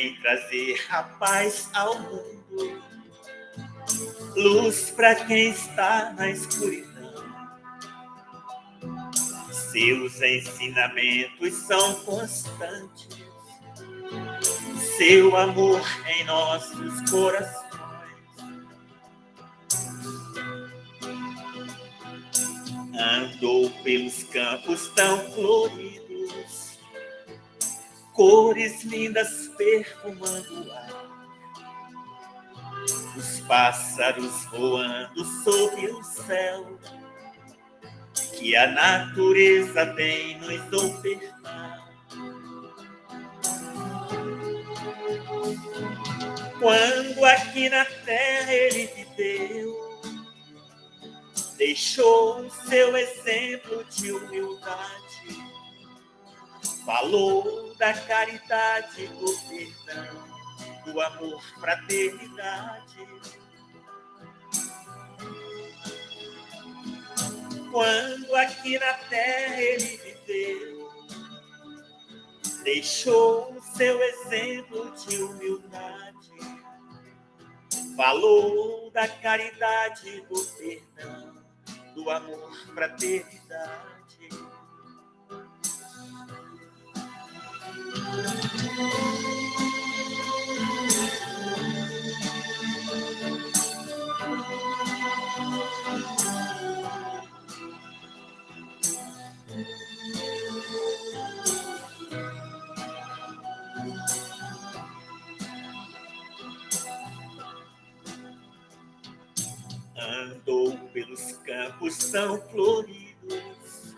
vem trazer a paz ao mundo, luz para quem está na escuridão. Seus ensinamentos são constantes, seu amor em nossos corações. Andou pelos campos tão floridos, cores lindas perfumando o ar. Os pássaros voando sob o céu, que a natureza vem nos ofertar. Quando aqui na terra ele viveu, deixou o seu exemplo de humildade, falou da caridade, do perdão, do amor, fraternidade. Quando aqui na terra ele viveu, deixou o seu exemplo de humildade, falou da caridade, do perdão, do amor, fraternidade. Andou pelos campos tão floridos,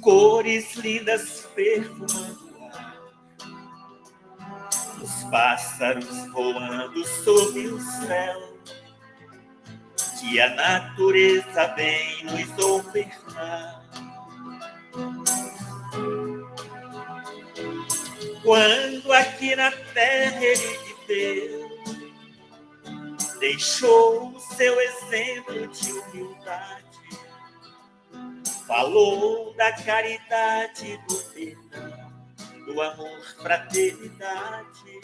cores lindas perfumando o ar. Os pássaros voando sob o céu, que a natureza vem nos ofertar. Quando aqui na terra ele viveu, deixou o seu exemplo de humildade, falou da caridade, do perdão, do amor, fraternidade.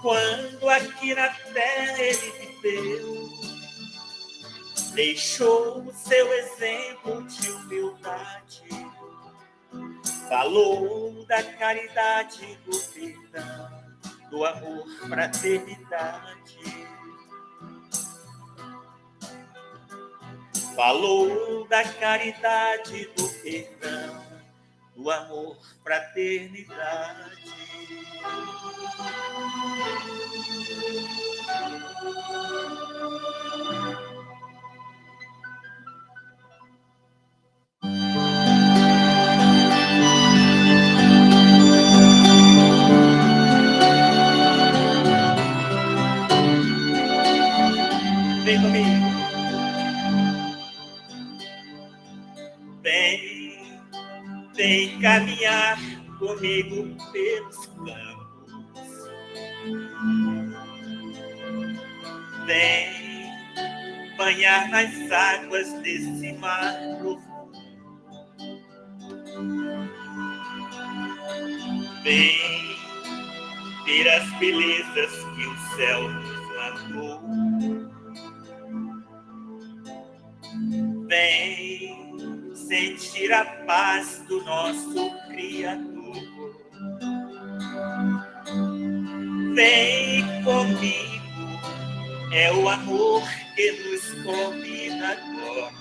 Quando aqui na terra ele viveu, deixou o seu exemplo de humildade, falou da caridade, do perdão, do amor, fraternidade. Falou da caridade, do perdão, do amor, fraternidade. Vem comigo. Vem caminhar comigo pelos campos. Vem banhar nas águas desse mar profundo. Vem ver as belezas que o céu nos mandou. Vem sentir a paz do nosso Criador. Vem comigo, é o amor que nos convida agora.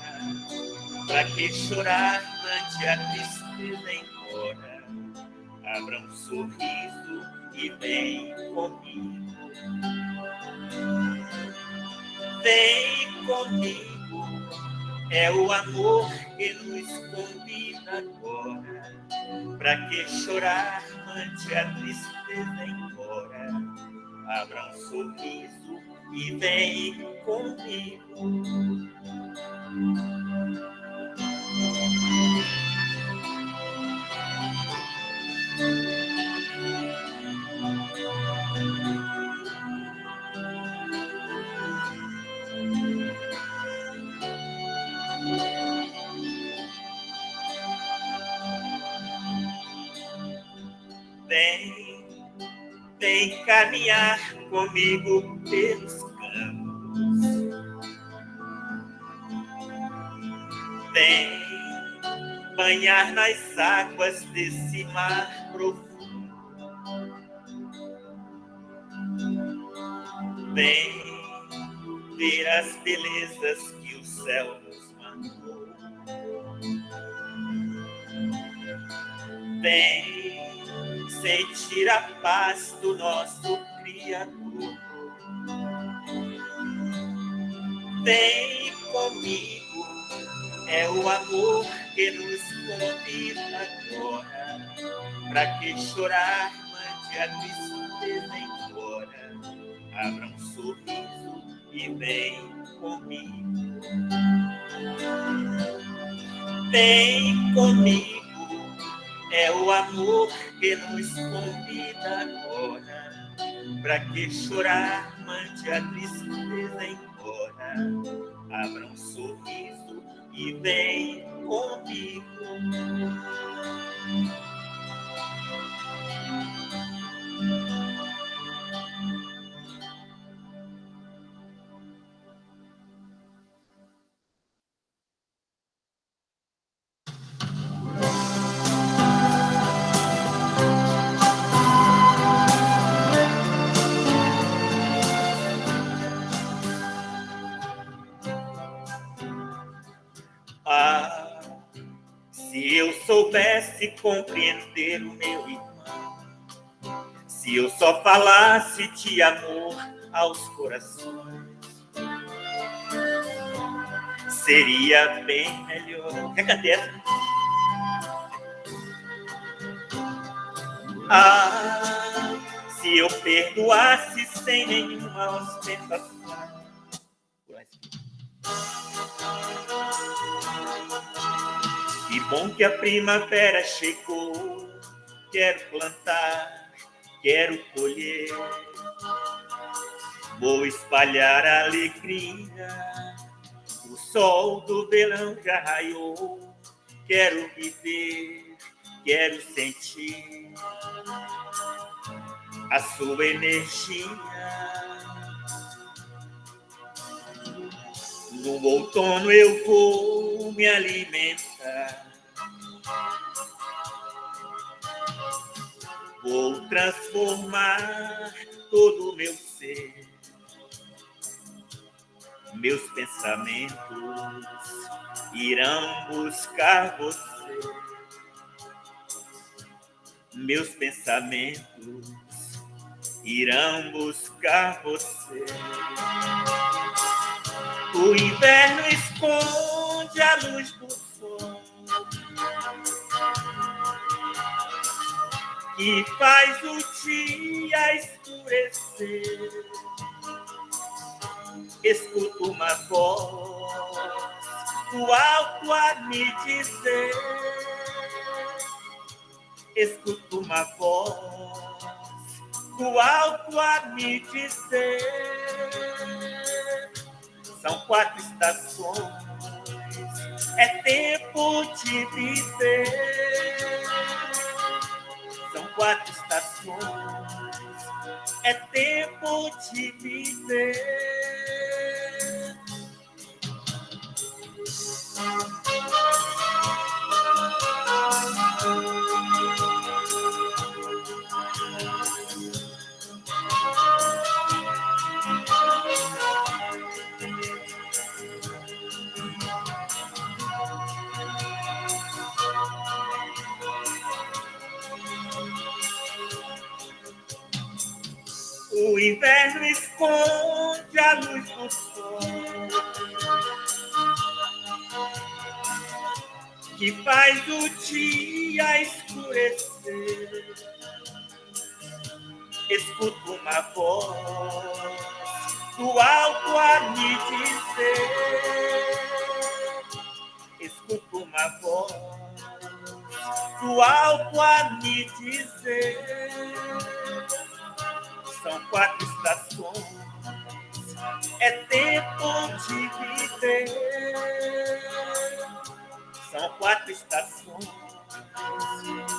Pra que chorar, mande a tristeza embora. Abra um sorriso e vem comigo. Vem comigo, é o amor que nos convida agora. Pra que chorar, mande a tristeza embora. Abra um sorriso e vem comigo. caminhar comigo pelos campos. Vem banhar nas águas desse mar profundo. Vem ver as belezas que o céu nos mandou. Vem sentir a paz do nosso Criador. Vem comigo, é o amor que nos convida agora. Pra que chorar, mande a tristeza embora. Abra um sorriso e vem comigo. Vem comigo, é o amor que nos convida agora. Pra que chorar, mande a tristeza embora. Abra um sorriso e vem comigo. Ah, se eu soubesse compreender o meu irmão, se eu só falasse de amor aos corações, seria bem melhor. Quer cantar? Ah, se eu perdoasse sem nenhuma ostentação. Que bom que a primavera chegou. Quero plantar, quero colher. Vou espalhar a alegria. O sol do verão já raiou. Quero viver, quero sentir a sua energia. No outono eu vou me alimentar. Vou transformar todo o meu ser. Meus pensamentos irão buscar você. Meus pensamentos irão buscar você. O inverno esconde a luz do sol, que faz o dia escurecer. Escuto uma voz do alto a me dizer. Escuto uma voz do alto a me dizer. São 4 estações, é tempo de viver. São 4 estações, é tempo de viver. O inverno esconde a luz do sol, que faz o dia escurecer. Escuto uma voz do alto a me dizer. Escuto uma voz do alto a me dizer. São 4 estações, é tempo de viver. São 4 estações,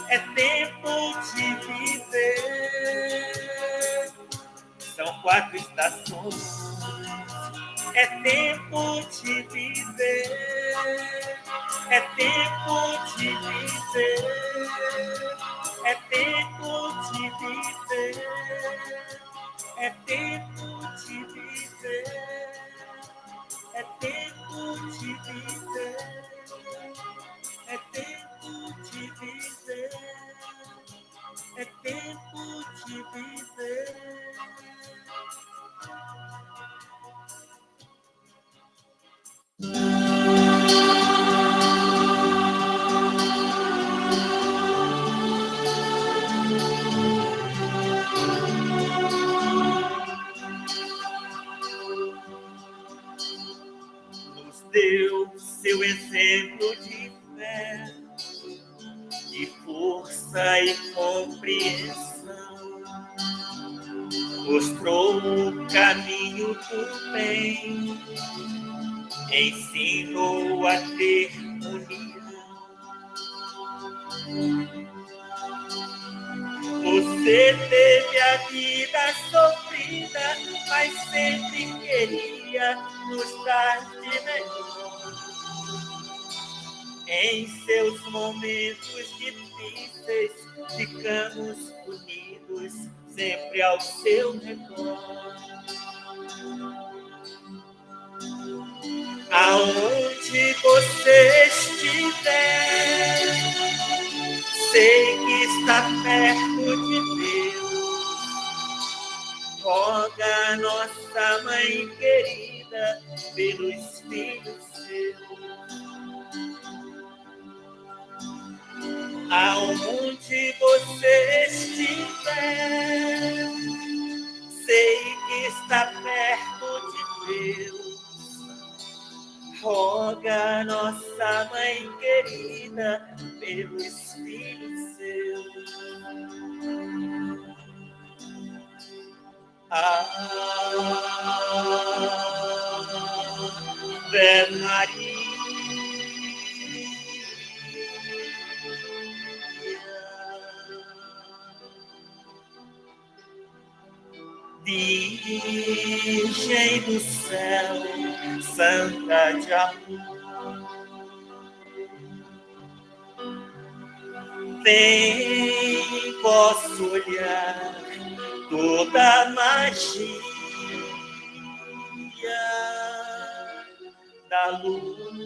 é tempo de viver. estações. É tempo de viver, é tempo de viver, é tempo de viver, é tempo de viver, é tempo de viver, é tempo de viver, é tempo de viver. Nos deu seu exemplo de fé, de força e compreensão. Mostrou o caminho do bem, ensinou a ter união. Você teve a vida sofrida, mas sempre queria nos dar de melhor. Em seus momentos difíceis, ficamos unidos, sempre ao seu redor. Aonde você estiver, sei que está perto de Deus. Roga nossa Mãe querida pelos filhos seus. Aonde você estiver, sei que está perto de Deus. Roga nossa Mãe querida pelos filhos seus. Ave Maria. Virgem do céu, santa de amor, tem vosso olhar toda a magia da luz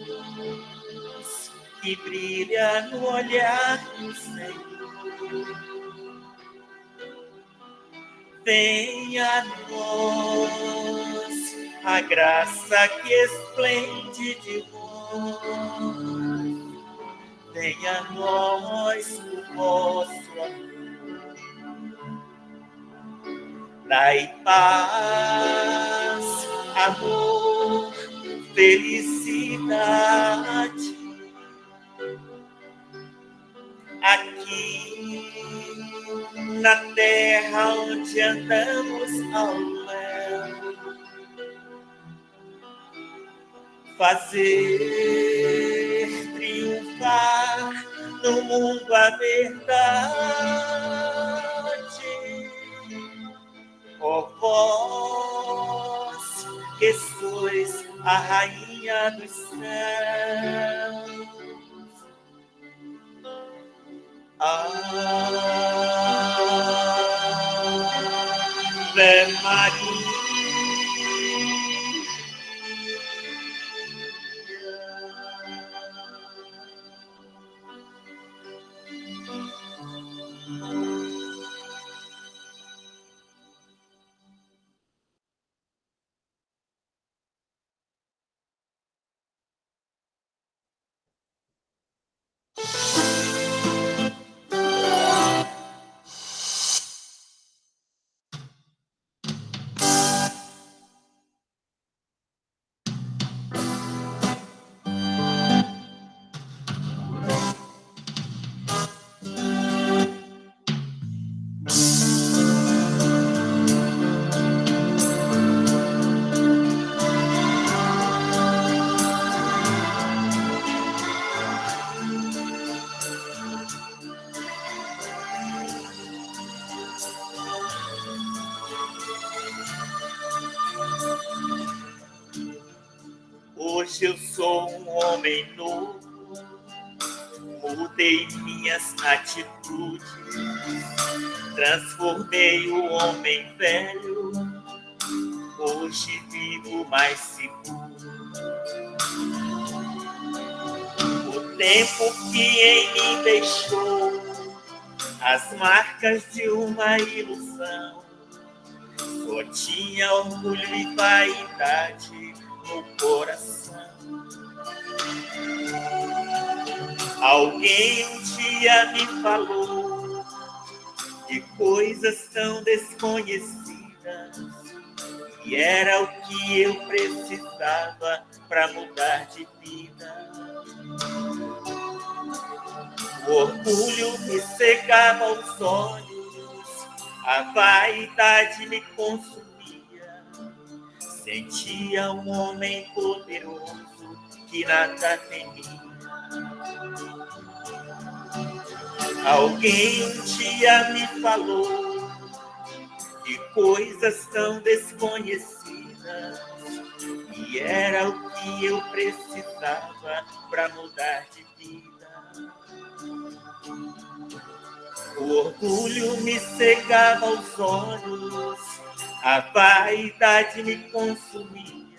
que brilha no olhar do Senhor. Venha a nós a graça que esplende de vós. Venha a nós o vosso amor. Dai paz, amor, felicidade. Aqui na terra onde andamos ao léu, fazer triunfar no mundo a verdade. Ó vós que sois a rainha dos céus, Ave Maria. Hoje eu sou um homem novo, mudei minhas atitudes, transformei o homem velho, hoje vivo mais seguro. O tempo que em mim deixou as marcas de uma ilusão, só tinha orgulho e vaidade no coração. Alguém um dia me falou de coisas tão desconhecidas, e era o que eu precisava para mudar de vida. O orgulho me cegava os olhos, a vaidade me consumia. Sentia um homem poderoso que nada temia. Alguém um dia me falou de coisas tão desconhecidas, e era o que eu precisava para mudar de vida. O orgulho me cegava os olhos, a vaidade me consumia.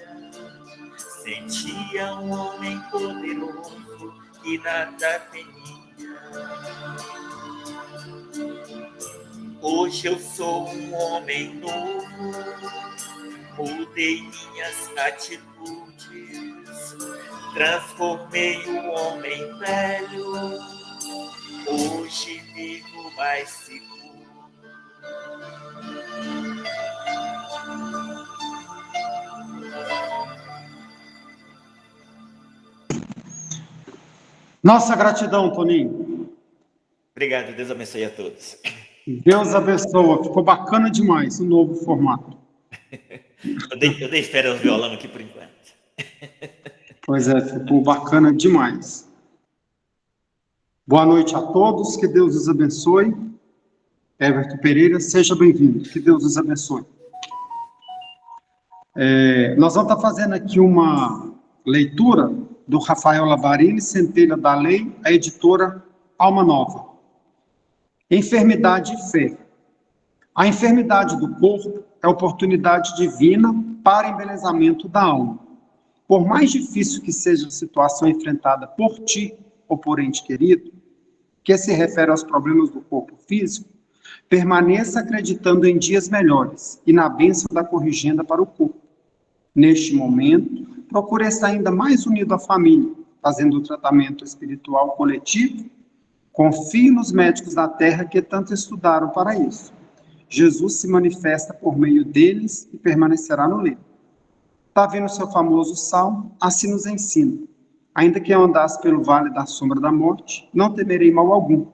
Sentia um homem poderoso que nada temia. Hoje eu sou um homem novo, mudei minhas atitudes, transformei o homem velho, hoje vivo mais seguro. Nossa gratidão, Toninho. Obrigado, Deus abençoe a todos. Deus abençoa, ficou bacana demais o novo formato. Eu dei férias ao violão aqui por enquanto. Pois é, ficou bacana demais. Boa noite a todos, que Deus os abençoe. Everton Pereira, seja bem-vindo, que Deus os abençoe. Nós vamos estar fazendo aqui uma leitura do Rafael Lavarini, Centelha da Lei, a editora Alma Nova. Enfermidade e fé. A enfermidade do corpo é oportunidade divina para embelezamento da alma. Por mais difícil que seja a situação enfrentada por ti ou por ente querido, que se refere aos problemas do corpo físico, permaneça acreditando em dias melhores e na bênção da corrigenda para o corpo. Neste momento, procure estar ainda mais unido à família, fazendo o tratamento espiritual coletivo. Confie nos médicos da terra que tanto estudaram para isso. Jesus se manifesta por meio deles e permanecerá no leito. Está vendo o seu famoso salmo? Assim nos ensina. Ainda que eu andasse pelo vale da sombra da morte, não temerei mal algum,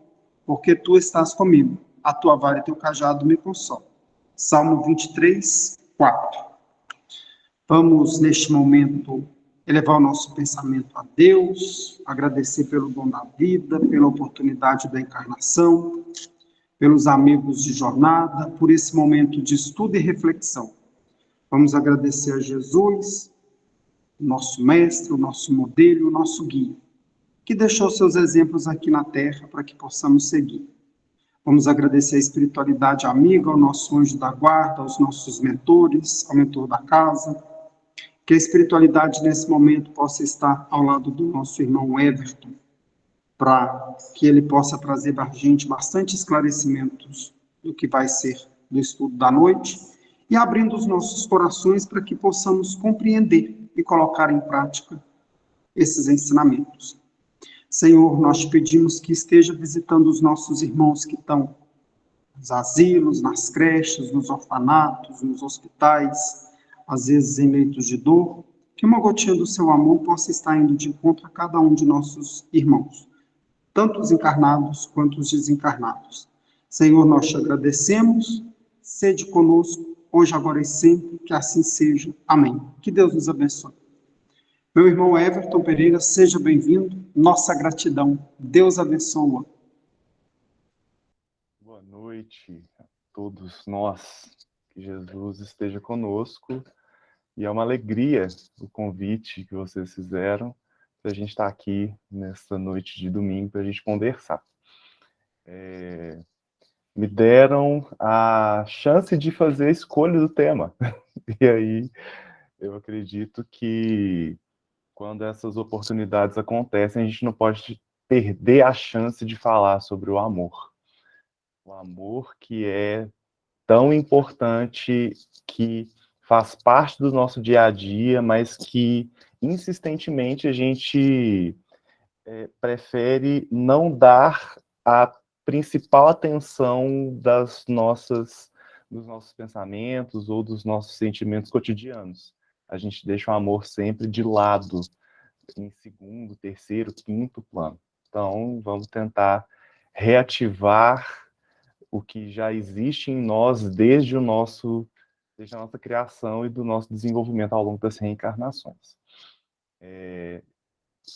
porque tu estás comigo. A tua vara e teu cajado me consolam. Salmo 23, 4. Vamos, neste momento, elevar o nosso pensamento a Deus, agradecer pelo dom da vida, pela oportunidade da encarnação, pelos amigos de jornada, por esse momento de estudo e reflexão. Vamos agradecer a Jesus, o nosso mestre, o nosso modelo, o nosso guia, que deixou seus exemplos aqui na Terra para que possamos seguir. Vamos agradecer a espiritualidade amiga, ao nosso anjo da guarda, aos nossos mentores, ao mentor da casa. Que a espiritualidade nesse momento possa estar ao lado do nosso irmão Everton, para que ele possa trazer para a gente bastante esclarecimentos do que vai ser do estudo da noite e abrindo os nossos corações para que possamos compreender e colocar em prática esses ensinamentos. Senhor, nós te pedimos que esteja visitando os nossos irmãos que estão nos asilos, nas creches, nos orfanatos, nos hospitais, às vezes em leitos de dor, que uma gotinha do seu amor possa estar indo de encontro a cada um de nossos irmãos, tanto os encarnados quanto os desencarnados. Senhor, nós te agradecemos, sede conosco, hoje, agora e sempre, que assim seja. Amém. Que Deus nos abençoe. Meu irmão Everton Pereira, seja bem-vindo, nossa gratidão. Deus abençoa. Boa noite a todos nós, que Jesus esteja conosco E é uma alegria o convite que vocês fizeram para a gente estar aqui nesta noite de domingo para a gente conversar. Me deram a chance de fazer a escolha do tema. E aí eu acredito que quando essas oportunidades acontecem, a gente não pode perder a chance de falar sobre o amor. O amor que é tão importante, que faz parte do nosso dia a dia, mas que insistentemente a gente prefere não dar a principal atenção dos nossos pensamentos ou dos nossos sentimentos cotidianos. A gente deixa o amor sempre de lado, em segundo, terceiro, quinto plano. Então, vamos tentar reativar o que já existe em nós desde a nossa criação e do nosso desenvolvimento ao longo das reencarnações.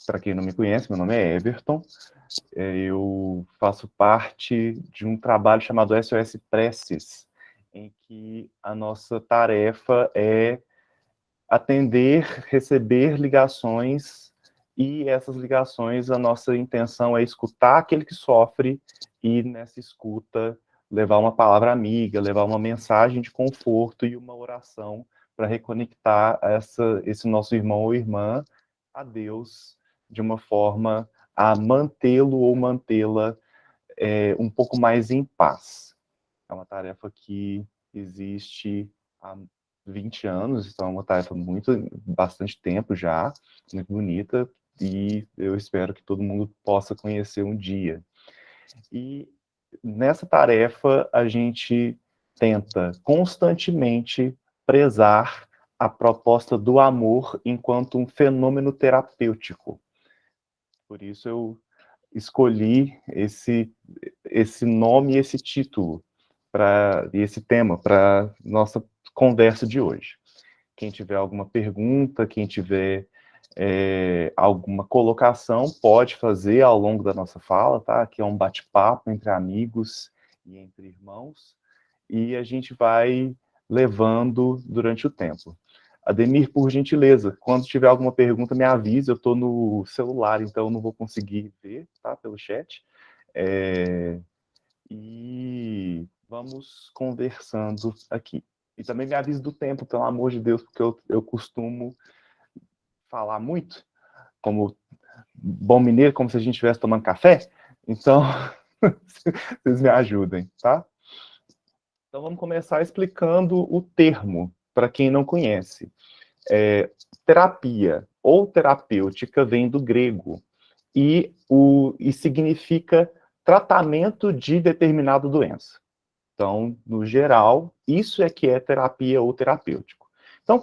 Para quem não me conhece, meu nome é Everton. Eu faço parte de um trabalho chamado SOS Preces, em que a nossa tarefa é atender, receber ligações, e essas ligações, a nossa intenção é escutar aquele que sofre e, nessa escuta, levar uma palavra amiga, levar uma mensagem de conforto e uma oração para reconectar esse nosso irmão ou irmã a Deus de uma forma a mantê-lo ou mantê-la um pouco mais em paz. É uma tarefa que existe há 20 anos, então é uma tarefa bastante tempo já, muito bonita, e eu espero que todo mundo possa conhecer um dia. E nessa tarefa a gente tenta constantemente prezar a proposta do amor enquanto um fenômeno terapêutico. Por isso eu escolhi esse nome e esse título e esse tema para nossa conversa de hoje. Quem tiver alguma pergunta, quem tiver alguma colocação, pode fazer ao longo da nossa fala, tá? Aqui é um bate-papo entre amigos e entre irmãos, e a gente vai levando durante o tempo. Ademir, por gentileza, quando tiver alguma pergunta, me avise, eu estou no celular, então eu não vou conseguir ver, tá? Pelo chat. E vamos conversando aqui. E também me avise do tempo, pelo amor de Deus, porque eu costumo falar muito, como bom mineiro, como se a gente estivesse tomando café. Então, vocês me ajudem, tá? Então, vamos começar explicando o termo, para quem não conhece. Terapia ou terapêutica vem do grego e significa tratamento de determinada doença. Então, no geral, isso é que é terapia ou terapêutico. Então,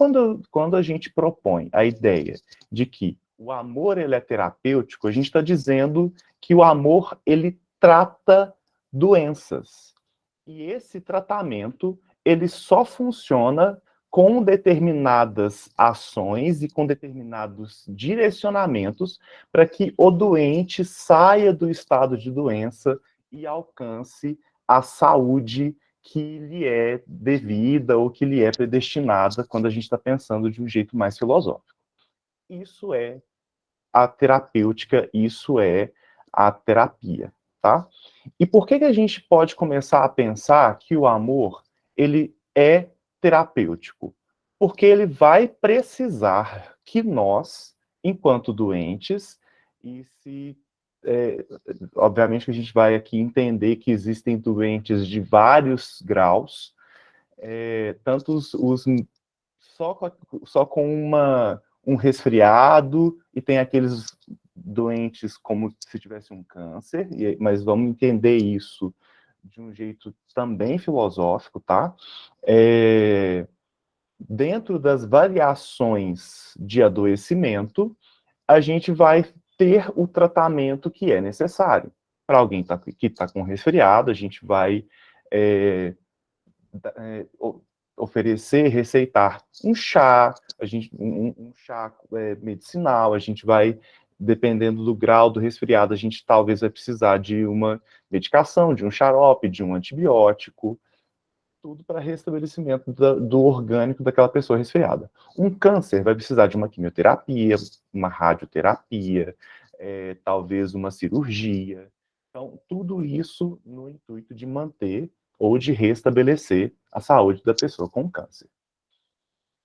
quando a gente propõe a ideia de que o amor ele é terapêutico, a gente está dizendo que o amor ele trata doenças. E esse tratamento ele só funciona com determinadas ações e com determinados direcionamentos para que o doente saia do estado de doença e alcance a saúde que lhe é devida ou que lhe é predestinada quando a gente está pensando de um jeito mais filosófico. Isso é a terapêutica, isso é a terapia, tá? E por que a gente pode começar a pensar que o amor, ele é terapêutico? Porque ele vai precisar que nós, enquanto doentes, obviamente que a gente vai aqui entender que existem doentes de vários graus, tanto só com um resfriado, e tem aqueles doentes como se tivesse um câncer, mas vamos entender isso de um jeito também filosófico, tá? Dentro das variações de adoecimento, a gente vai ter o tratamento que é necessário. Para alguém que está com resfriado, a gente vai oferecer, receitar um chá, um chá medicinal, a gente vai, dependendo do grau do resfriado, a gente talvez vai precisar de uma medicação, de um xarope, de um antibiótico. tudo para restabelecimento do orgânico daquela pessoa resfriada. Um câncer vai precisar de uma quimioterapia, uma radioterapia, talvez uma cirurgia. Então, tudo isso no intuito de manter ou de restabelecer a saúde da pessoa com câncer.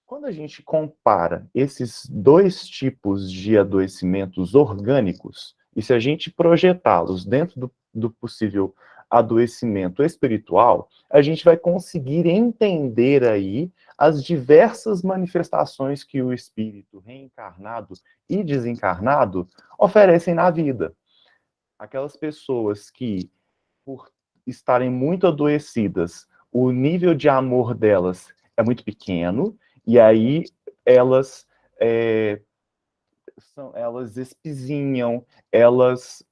Quando a gente compara esses dois tipos de adoecimentos orgânicos, e se a gente projetá-los dentro do possível adoecimento espiritual, a gente vai conseguir entender aí as diversas manifestações que o espírito reencarnado e desencarnado oferecem na vida. Aquelas pessoas que, por estarem muito adoecidas, o nível de amor delas é muito pequeno, e aí elas elas espizinham, elas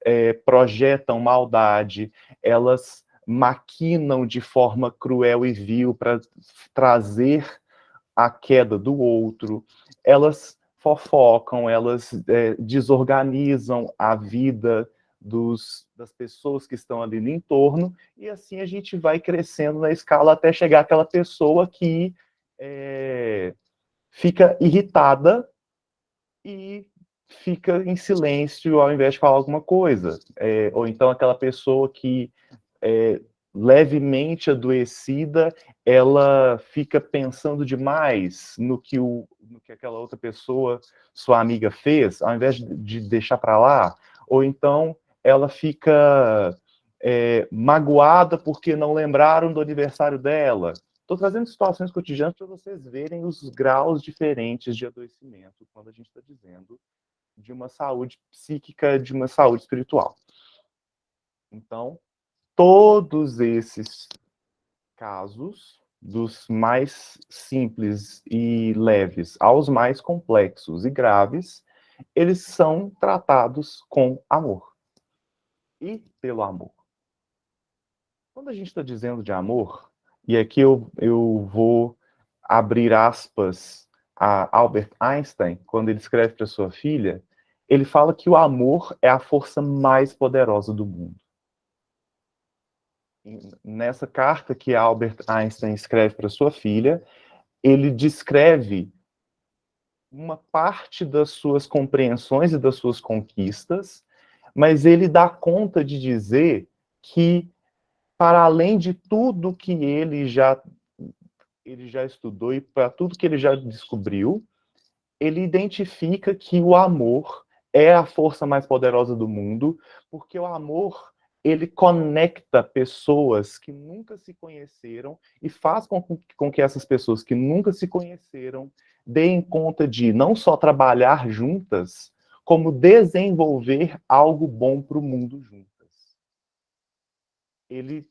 projetam maldade, elas maquinam de forma cruel e vil para trazer a queda do outro, elas fofocam, elas desorganizam a vida das pessoas que estão ali no entorno, e assim a gente vai crescendo na escala até chegar àquela pessoa que fica irritada e fica em silêncio ao invés de falar alguma coisa. Ou então aquela pessoa que levemente adoecida, ela fica pensando demais no que aquela outra pessoa, sua amiga, fez, ao invés de deixar para lá. Ou então ela fica magoada porque não lembraram do aniversário dela. Estou trazendo situações cotidianas para vocês verem os graus diferentes de adoecimento quando a gente está dizendo de uma saúde psíquica, de uma saúde espiritual. Então, todos esses casos, dos mais simples e leves aos mais complexos e graves, eles são tratados com amor e pelo amor. Quando a gente está dizendo de amor, e aqui eu vou abrir aspas a Albert Einstein, quando ele escreve para sua filha, ele fala que o amor é a força mais poderosa do mundo. Nessa carta que Albert Einstein escreve para sua filha, ele descreve uma parte das suas compreensões e das suas conquistas, mas ele dá conta de dizer que, para além de tudo que ele já estudou e para tudo que ele já descobriu, ele identifica que o amor é a força mais poderosa do mundo, porque o amor, ele conecta pessoas que nunca se conheceram e faz com que essas pessoas que nunca se conheceram deem conta de não só trabalhar juntas, como desenvolver algo bom para o mundo juntas. Ele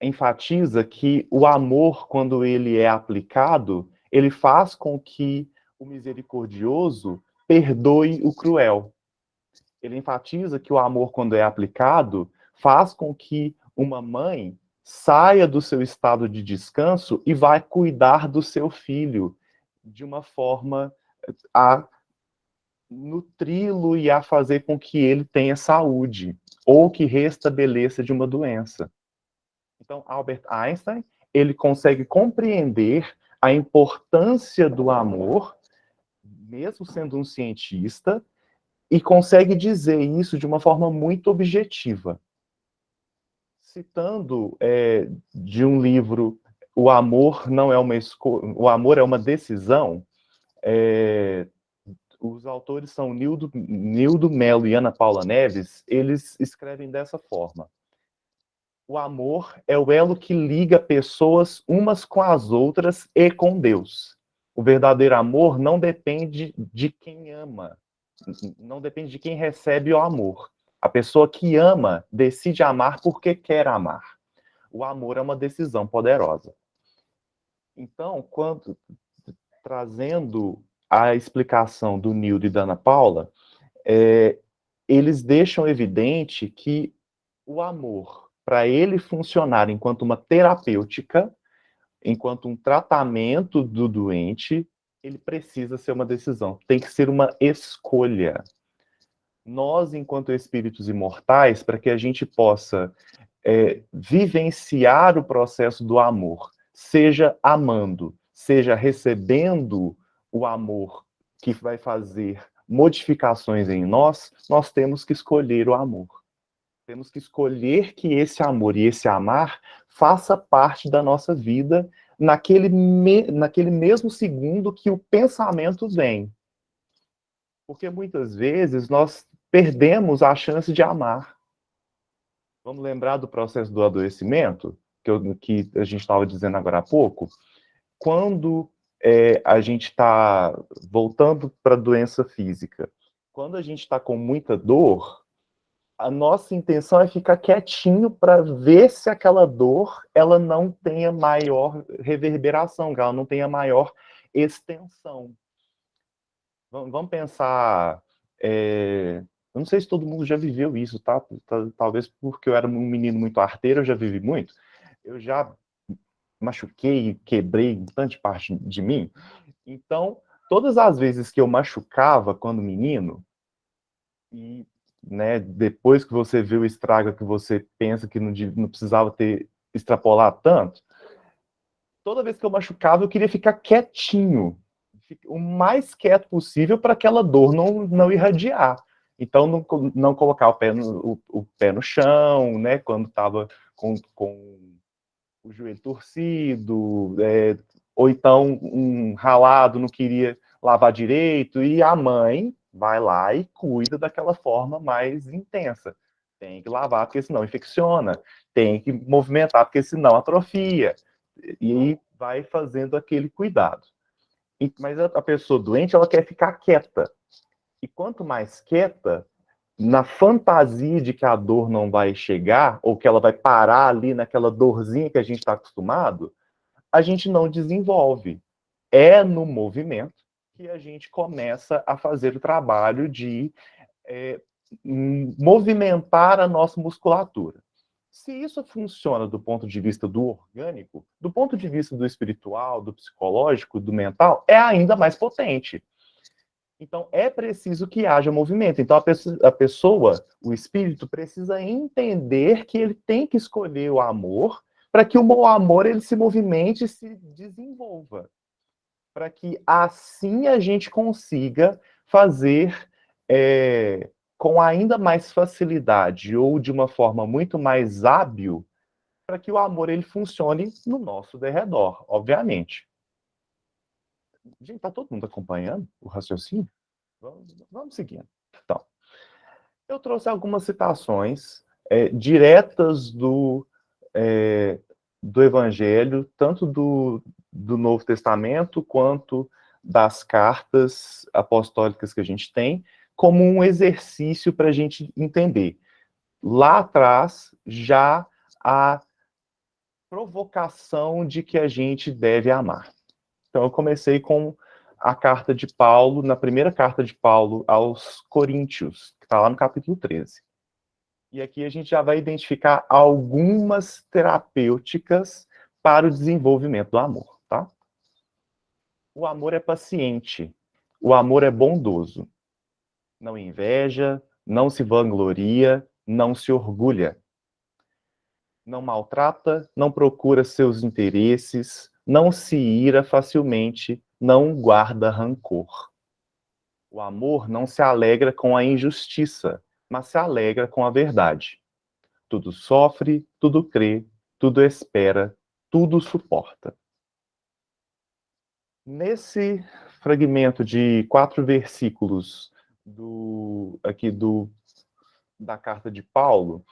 enfatiza que o amor, quando ele é aplicado, ele faz com que o misericordioso perdoe o cruel. Ele enfatiza que o amor, quando é aplicado, faz com que uma mãe saia do seu estado de descanso e vai cuidar do seu filho de uma forma a nutri-lo e a fazer com que ele tenha saúde, ou que restabeleça de uma doença. Então, Albert Einstein, ele consegue compreender a importância do amor, mesmo sendo um cientista, e consegue dizer isso de uma forma muito objetiva. Citando de um livro, O Amor não é uma escolha, o amor é uma decisão, os autores são Nildo Melo e Ana Paula Neves, eles escrevem dessa forma: o amor é o elo que liga pessoas umas com as outras e com Deus. O verdadeiro amor não depende de quem ama, não depende de quem recebe o amor. A pessoa que ama decide amar porque quer amar. O amor é uma decisão poderosa. Então, trazendo a explicação do Nildo e da Ana Paula, eles deixam evidente que o amor, para ele funcionar enquanto uma terapêutica, enquanto um tratamento do doente, ele precisa ser uma decisão, tem que ser uma escolha. Nós, enquanto espíritos imortais, para que a gente possa vivenciar o processo do amor seja amando, seja recebendo o amor que vai fazer modificações em nós, nós temos que escolher o amor. Temos que escolher que esse amor e esse amar faça parte da nossa vida naquele mesmo segundo que o pensamento vem. Porque muitas vezes nós perdemos a chance de amar. Vamos lembrar do processo do adoecimento, que a gente estava dizendo agora há pouco? Quando a gente está voltando para a doença física, quando a gente está com muita dor, a nossa intenção é ficar quietinho para ver se aquela dor ela não tenha maior reverberação, que ela não tenha maior extensão. Vamos pensar. Eu não sei se todo mundo já viveu isso, tá? Talvez porque eu era um menino muito arteiro, eu já vivi muito. Eu já machuquei, quebrei bastante parte de mim. Então, todas as vezes que eu machucava quando menino, e né, depois que você vê o estrago que você pensa que não precisava ter extrapolado tanto, toda vez que eu machucava, eu queria ficar quietinho, o mais quieto possível para aquela dor não irradiar. Então, não colocar o pé no chão, né, quando estava com o joelho torcido, ou então um ralado, não queria lavar direito, e a mãe vai lá e cuida daquela forma mais intensa. Tem que lavar, porque senão infecciona. Tem que movimentar, porque senão atrofia. E vai fazendo aquele cuidado. Mas a pessoa doente, ela quer ficar quieta. E quanto mais quieta, na fantasia de que a dor não vai chegar, ou que ela vai parar ali naquela dorzinha que a gente está acostumado, a gente não desenvolve. É no movimento que a gente começa a fazer o trabalho de movimentar a nossa musculatura. Se isso funciona do ponto de vista do orgânico, do ponto de vista do espiritual, do psicológico, do mental, é ainda mais potente. Então, é preciso que haja movimento. Então, a pessoa, o espírito, precisa entender que ele tem que escolher o amor para que o amor ele se movimente e se desenvolva. Para que assim a gente consiga fazer com ainda mais facilidade ou de uma forma muito mais hábil para que o amor ele funcione no nosso derredor, obviamente. Gente, tá todo mundo acompanhando o raciocínio? Vamos seguindo. Então, eu trouxe algumas citações diretas do Evangelho, tanto do Novo Testamento quanto das cartas apostólicas que a gente tem, como um exercício para a gente entender. Lá atrás, já a provocação de que a gente deve amar. Então, eu comecei com a carta de Paulo, na primeira carta de Paulo aos Coríntios, que está lá no capítulo 13. E aqui a gente já vai identificar algumas terapêuticas para o desenvolvimento do amor, tá? O amor é paciente, o amor é bondoso, não inveja, não se vangloria, não se orgulha, não maltrata, não procura seus interesses, não se ira facilmente, não guarda rancor. O amor não se alegra com a injustiça, mas se alegra com a verdade. Tudo sofre, tudo crê, tudo espera, tudo suporta. Nesse fragmento de 4 versículos da carta de Paulo,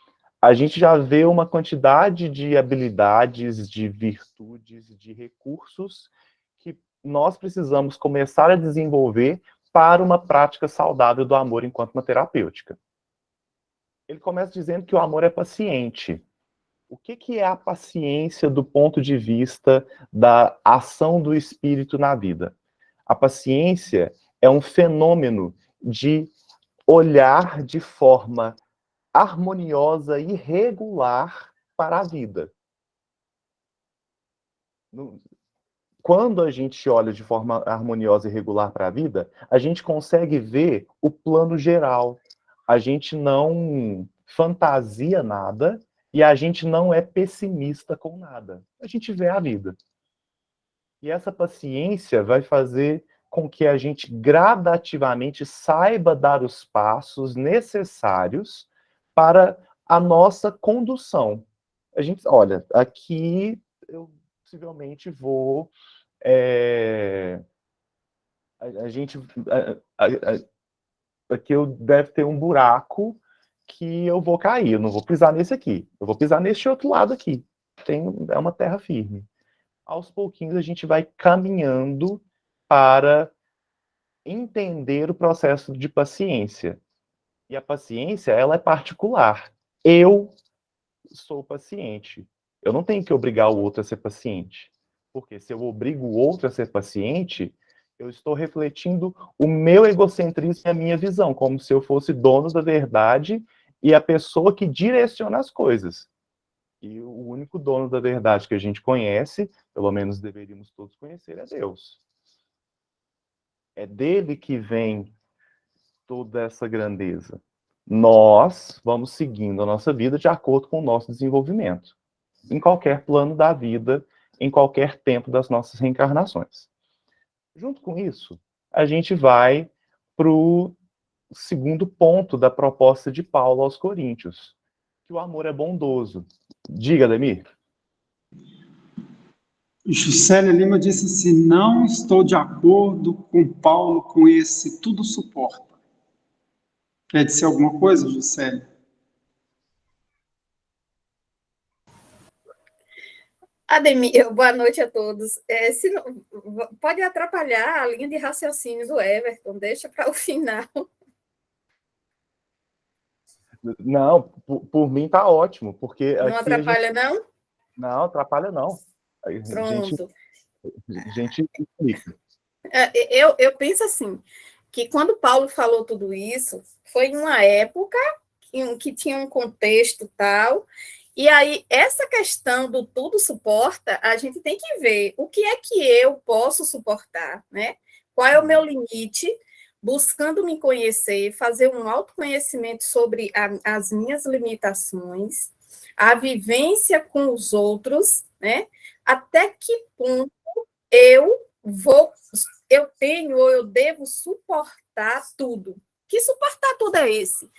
a gente já vê uma quantidade de habilidades, de virtudes, de recursos que nós precisamos começar a desenvolver para uma prática saudável do amor enquanto uma terapêutica. Ele começa dizendo que o amor é paciente. O que é a paciência do ponto de vista da ação do espírito na vida? A paciência é um fenômeno de olhar de forma harmoniosa e regular para a vida. Quando a gente olha de forma harmoniosa e regular para a vida, a gente consegue ver o plano geral. A gente não fantasia nada e a gente não é pessimista com nada. A gente vê a vida. E essa paciência vai fazer com que a gente gradativamente saiba dar os passos necessários para a nossa condução. A gente, olha, aqui eu possivelmente vou... a gente... aqui eu deve ter um buraco que eu vou cair, eu não vou pisar nesse aqui, eu vou pisar neste outro lado aqui. É uma terra firme. Aos pouquinhos a gente vai caminhando para entender o processo de paciência. E a paciência, ela é particular. Eu sou paciente. Eu não tenho que obrigar o outro a ser paciente. Porque se eu obrigo o outro a ser paciente, eu estou refletindo o meu egocentrismo e a minha visão, como se eu fosse dono da verdade e a pessoa que direciona as coisas. E o único dono da verdade que a gente conhece, pelo menos deveríamos todos conhecer, é Deus. É dele que vem toda essa grandeza. Nós vamos seguindo a nossa vida de acordo com o nosso desenvolvimento, em qualquer plano da vida, em qualquer tempo das nossas reencarnações. Junto com isso, a gente vai para o segundo ponto da proposta de Paulo aos Coríntios, que o amor é bondoso. Diga, Ademir. Juscelia Lima disse assim: não estou de acordo com Paulo com esse tudo suporta. Quer dizer alguma coisa, Juscelia? Ademir, boa noite a todos. Pode atrapalhar a linha de raciocínio do Everton, deixa para o final. Não, por mim tá ótimo, porque não atrapalha, não? Não, atrapalha não. Pronto. A gente explica. Eu penso assim, que quando Paulo falou tudo isso, foi em uma época que tinha um contexto tal, e aí essa questão do tudo suporta, a gente tem que ver o que é que eu posso suportar, né? Qual é o meu limite, buscando me conhecer, fazer um autoconhecimento sobre as minhas limitações, a vivência com os outros, né? Até que ponto eu tenho ou eu devo suportar tudo. Que suportar tudo é esse?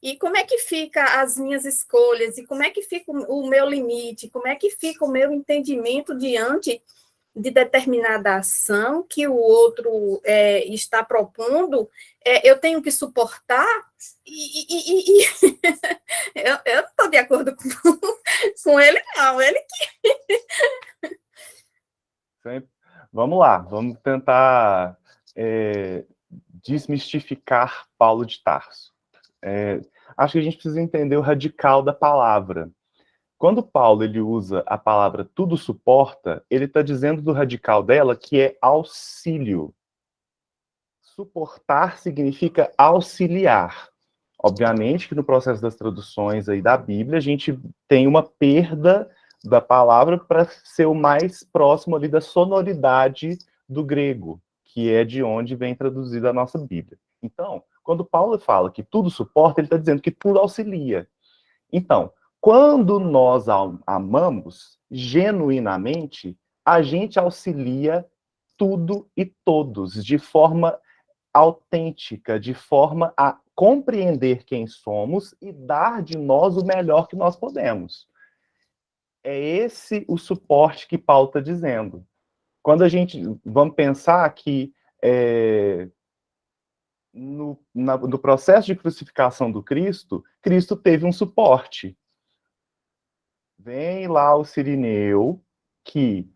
E como é que fica as minhas escolhas? E como é que fica o meu limite? Como é que fica o meu entendimento diante de determinada ação que o outro está propondo? Eu tenho que suportar? Eu não estou de acordo com ele, não. Ele que... Vamos lá, vamos tentar desmistificar Paulo de Tarso. Acho que a gente precisa entender o radical da palavra. Quando Paulo ele usa a palavra tudo suporta, ele está dizendo do radical dela que é auxílio. Suportar significa auxiliar. Obviamente que no processo das traduções aí da Bíblia, a gente tem uma perda da palavra para ser o mais próximo ali da sonoridade do grego, que é de onde vem traduzida a nossa Bíblia. Então, quando Paulo fala que tudo suporta, ele está dizendo que tudo auxilia. Então, quando nós amamos genuinamente, a gente auxilia tudo e todos, de forma autêntica, de forma a compreender quem somos e dar de nós o melhor que nós podemos. É esse o suporte que Paulo está dizendo. Quando a gente... Vamos pensar que no processo de crucificação do Cristo, Cristo teve um suporte. Vem lá o Cirineu, que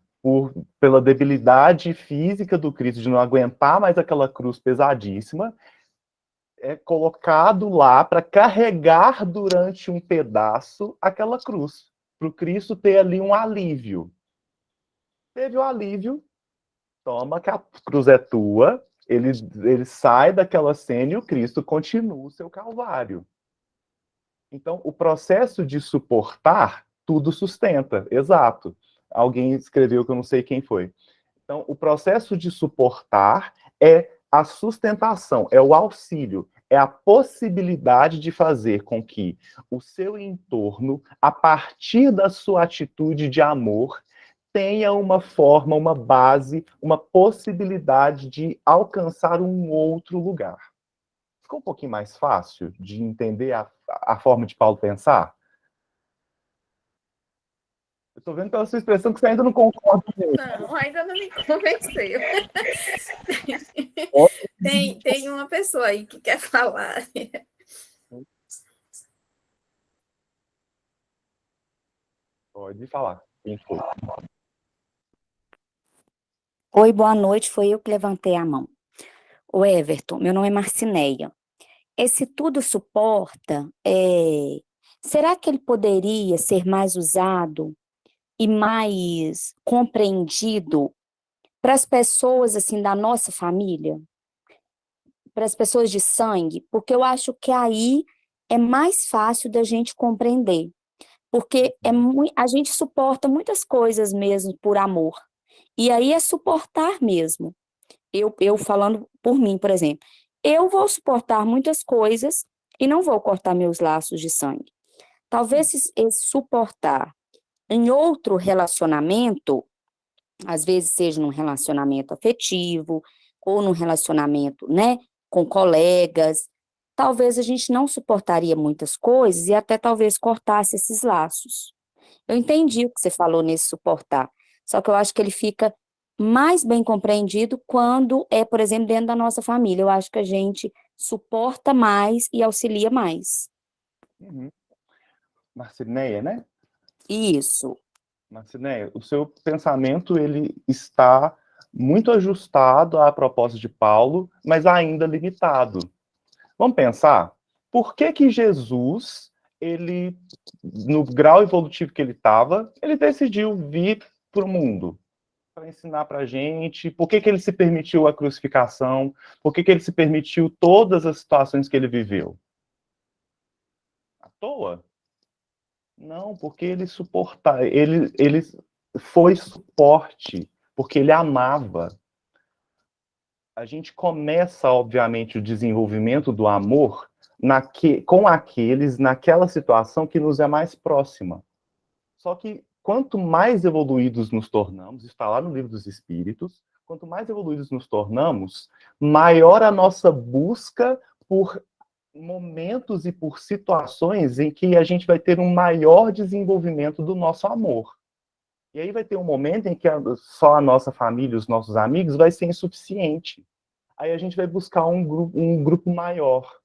pela debilidade física do Cristo, de não aguentar mais aquela cruz pesadíssima, é colocado lá para carregar durante um pedaço aquela cruz, para o Cristo ter ali um alívio. Teve o alívio, toma que a cruz é tua, ele sai daquela cena e o Cristo continua o seu calvário. Então, o processo de suportar, tudo sustenta, exato. Alguém escreveu que eu não sei quem foi. Então, o processo de suportar é a sustentação, é o auxílio, é a possibilidade de fazer com que o seu entorno, a partir da sua atitude de amor, tenha uma forma, uma base, uma possibilidade de alcançar um outro lugar. Ficou um pouquinho mais fácil de entender a forma de Paulo pensar? Eu estou vendo pela sua expressão que você ainda não concorda comigo. Não, ainda não me convenceu. Tem uma pessoa aí que quer falar. Pode falar. Quem foi? Oi, boa noite. Foi eu que levantei a mão. O Everton, meu nome é Marcineia. Esse tudo suporta, será que ele poderia ser mais usado e mais compreendido para as pessoas assim da nossa família, para as pessoas de sangue? Porque eu acho que aí é mais fácil da gente compreender, porque a gente suporta muitas coisas mesmo por amor. E aí é suportar mesmo. Eu falando por mim, por exemplo, eu vou suportar muitas coisas e não vou cortar meus laços de sangue. Talvez esse suportar em outro relacionamento, às vezes seja num relacionamento afetivo, ou num relacionamento, né, com colegas, talvez a gente não suportaria muitas coisas e até talvez cortasse esses laços. Eu entendi o que você falou nesse suportar, só que eu acho que ele fica mais bem compreendido quando é, por exemplo, dentro da nossa família. Eu acho que a gente suporta mais e auxilia mais. Uhum. Marcineia, né? Isso. Marcineia, o seu pensamento ele está muito ajustado à proposta de Paulo, mas ainda limitado. Vamos pensar, por que que Jesus, ele, no grau evolutivo que ele estava, ele decidiu vir para o mundo para ensinar para a gente? Por que que ele se permitiu a crucificação? Por que que ele se permitiu todas as situações que ele viveu? À toa? Não, porque ele suportava, ele foi suporte, porque ele amava. A gente começa, obviamente, o desenvolvimento do amor com aqueles, naquela situação que nos é mais próxima. Só que quanto mais evoluídos nos tornamos, está lá no Livro dos Espíritos, quanto mais evoluídos nos tornamos, maior a nossa busca por momentos e por situações em que a gente vai ter um maior desenvolvimento do nosso amor. E aí vai ter um momento em que só a nossa família, os nossos amigos, vai ser insuficiente. Aí a gente vai buscar um grupo maior,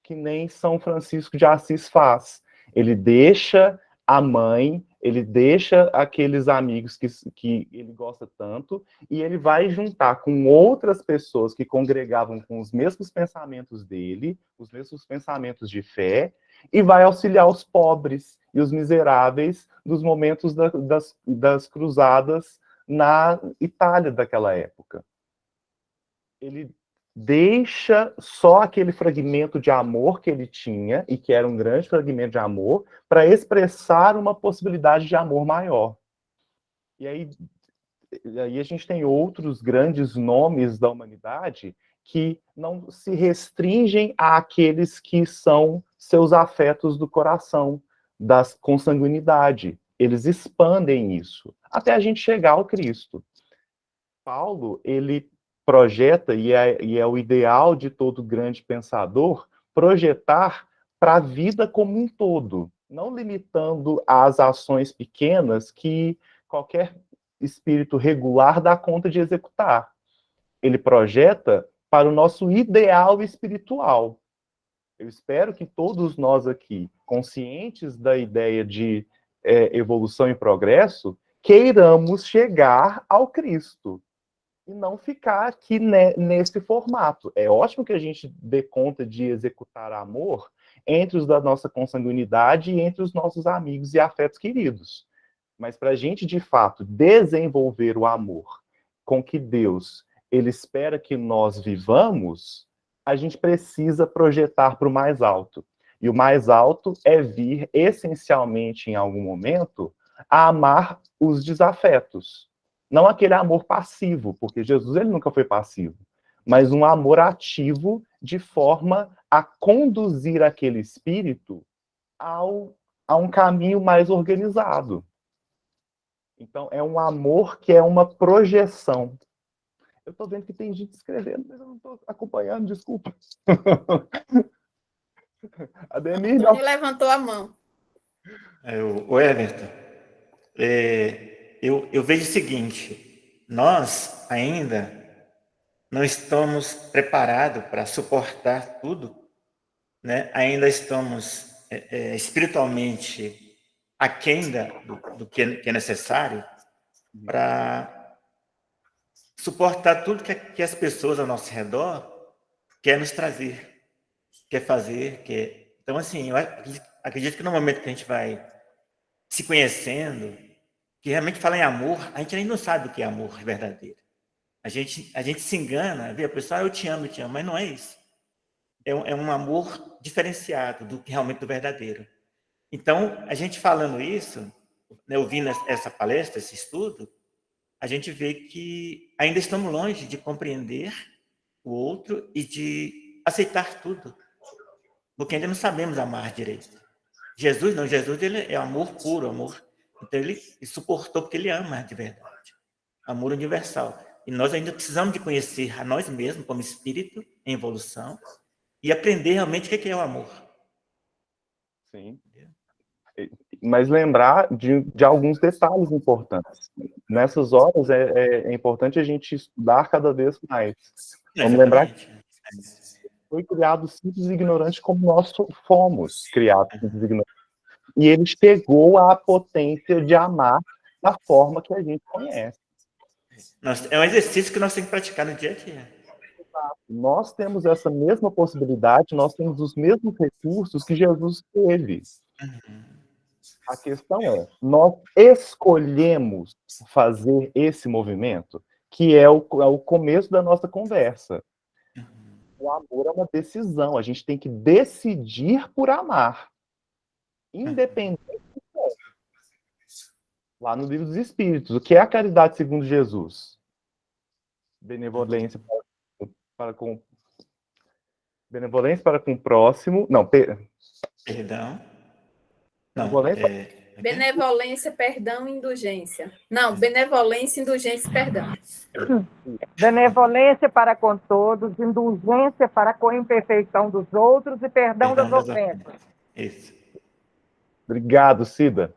que nem São Francisco de Assis faz. Ele deixa a mãe, ele deixa aqueles amigos que ele gosta tanto, e ele vai juntar com outras pessoas que congregavam com os mesmos pensamentos dele, os mesmos pensamentos de fé, e vai auxiliar os pobres e os miseráveis nos momentos das cruzadas na Itália daquela época. Ele deixa só aquele fragmento de amor que ele tinha, e que era um grande fragmento de amor, para expressar uma possibilidade de amor maior. E aí a gente tem outros grandes nomes da humanidade que não se restringem àqueles que são seus afetos do coração, da consanguinidade. Eles expandem isso, até a gente chegar ao Cristo. Paulo, ele projeta, e é o ideal de todo grande pensador, projetar para a vida como um todo, não limitando às ações pequenas que qualquer espírito regular dá conta de executar. Ele projeta para o nosso ideal espiritual. Eu espero que todos nós aqui, conscientes da ideia de evolução e progresso, queiramos chegar ao Cristo e não ficar aqui nesse formato. É ótimo que a gente dê conta de executar amor entre os da nossa consanguinidade e entre os nossos amigos e afetos queridos. Mas para a gente, de fato, desenvolver o amor com que Deus ele espera que nós vivamos, a gente precisa projetar para o mais alto. E o mais alto é vir, essencialmente, em algum momento, a amar os desafetos. Não aquele amor passivo, porque Jesus ele nunca foi passivo, mas um amor ativo de forma a conduzir aquele espírito a um caminho mais organizado. Então, é um amor que é uma projeção. Eu estou vendo que tem gente escrevendo, mas eu não estou acompanhando, desculpa. Ademir, Antônio levantou a mão. O Everton, eu vejo o seguinte: nós ainda não estamos preparados para suportar tudo, né? Ainda estamos espiritualmente aquém do que é necessário para suportar tudo que as pessoas ao nosso redor querem nos trazer, quer fazer, quer... Então, assim, eu acredito que no momento que a gente vai se conhecendo, que realmente fala em amor, a gente ainda não sabe o que é amor verdadeiro. A gente se engana, vê a pessoa, eu te amo, mas não é isso. É um amor diferenciado do que realmente do verdadeiro. Então, a gente falando isso, né, ouvindo essa palestra, esse estudo, a gente vê que ainda estamos longe de compreender o outro e de aceitar tudo, porque ainda não sabemos amar direito. Jesus não, Jesus ele é amor puro, amor. Então ele suportou porque ele ama de verdade. Amor universal. E nós ainda precisamos de conhecer a nós mesmos como espírito em evolução e aprender realmente o que é o amor. Sim. Mas lembrar de alguns detalhes importantes. Nessas horas é importante a gente estudar cada vez mais. Vamos lembrar que foi criado simples e ignorante como nós fomos criados simples e ignorantes. E ele chegou à potência de amar da forma que a gente conhece. É um exercício que nós temos que praticar no dia a dia. Nós temos essa mesma possibilidade, nós temos os mesmos recursos que Jesus teve. A questão é, nós escolhemos fazer esse movimento, que é o começo da nossa conversa. O amor é uma decisão, a gente tem que decidir por amar. Independente do que. Lá no Livro dos Espíritos, o que é a caridade segundo Jesus? Benevolência para com o próximo. Não, Perdão. Não, Benevolência, perdão e indulgência. Não, benevolência, indulgência e perdão. Benevolência para com todos, indulgência para com a imperfeição dos outros e perdão das ofensas. Isso. Obrigado, Cida.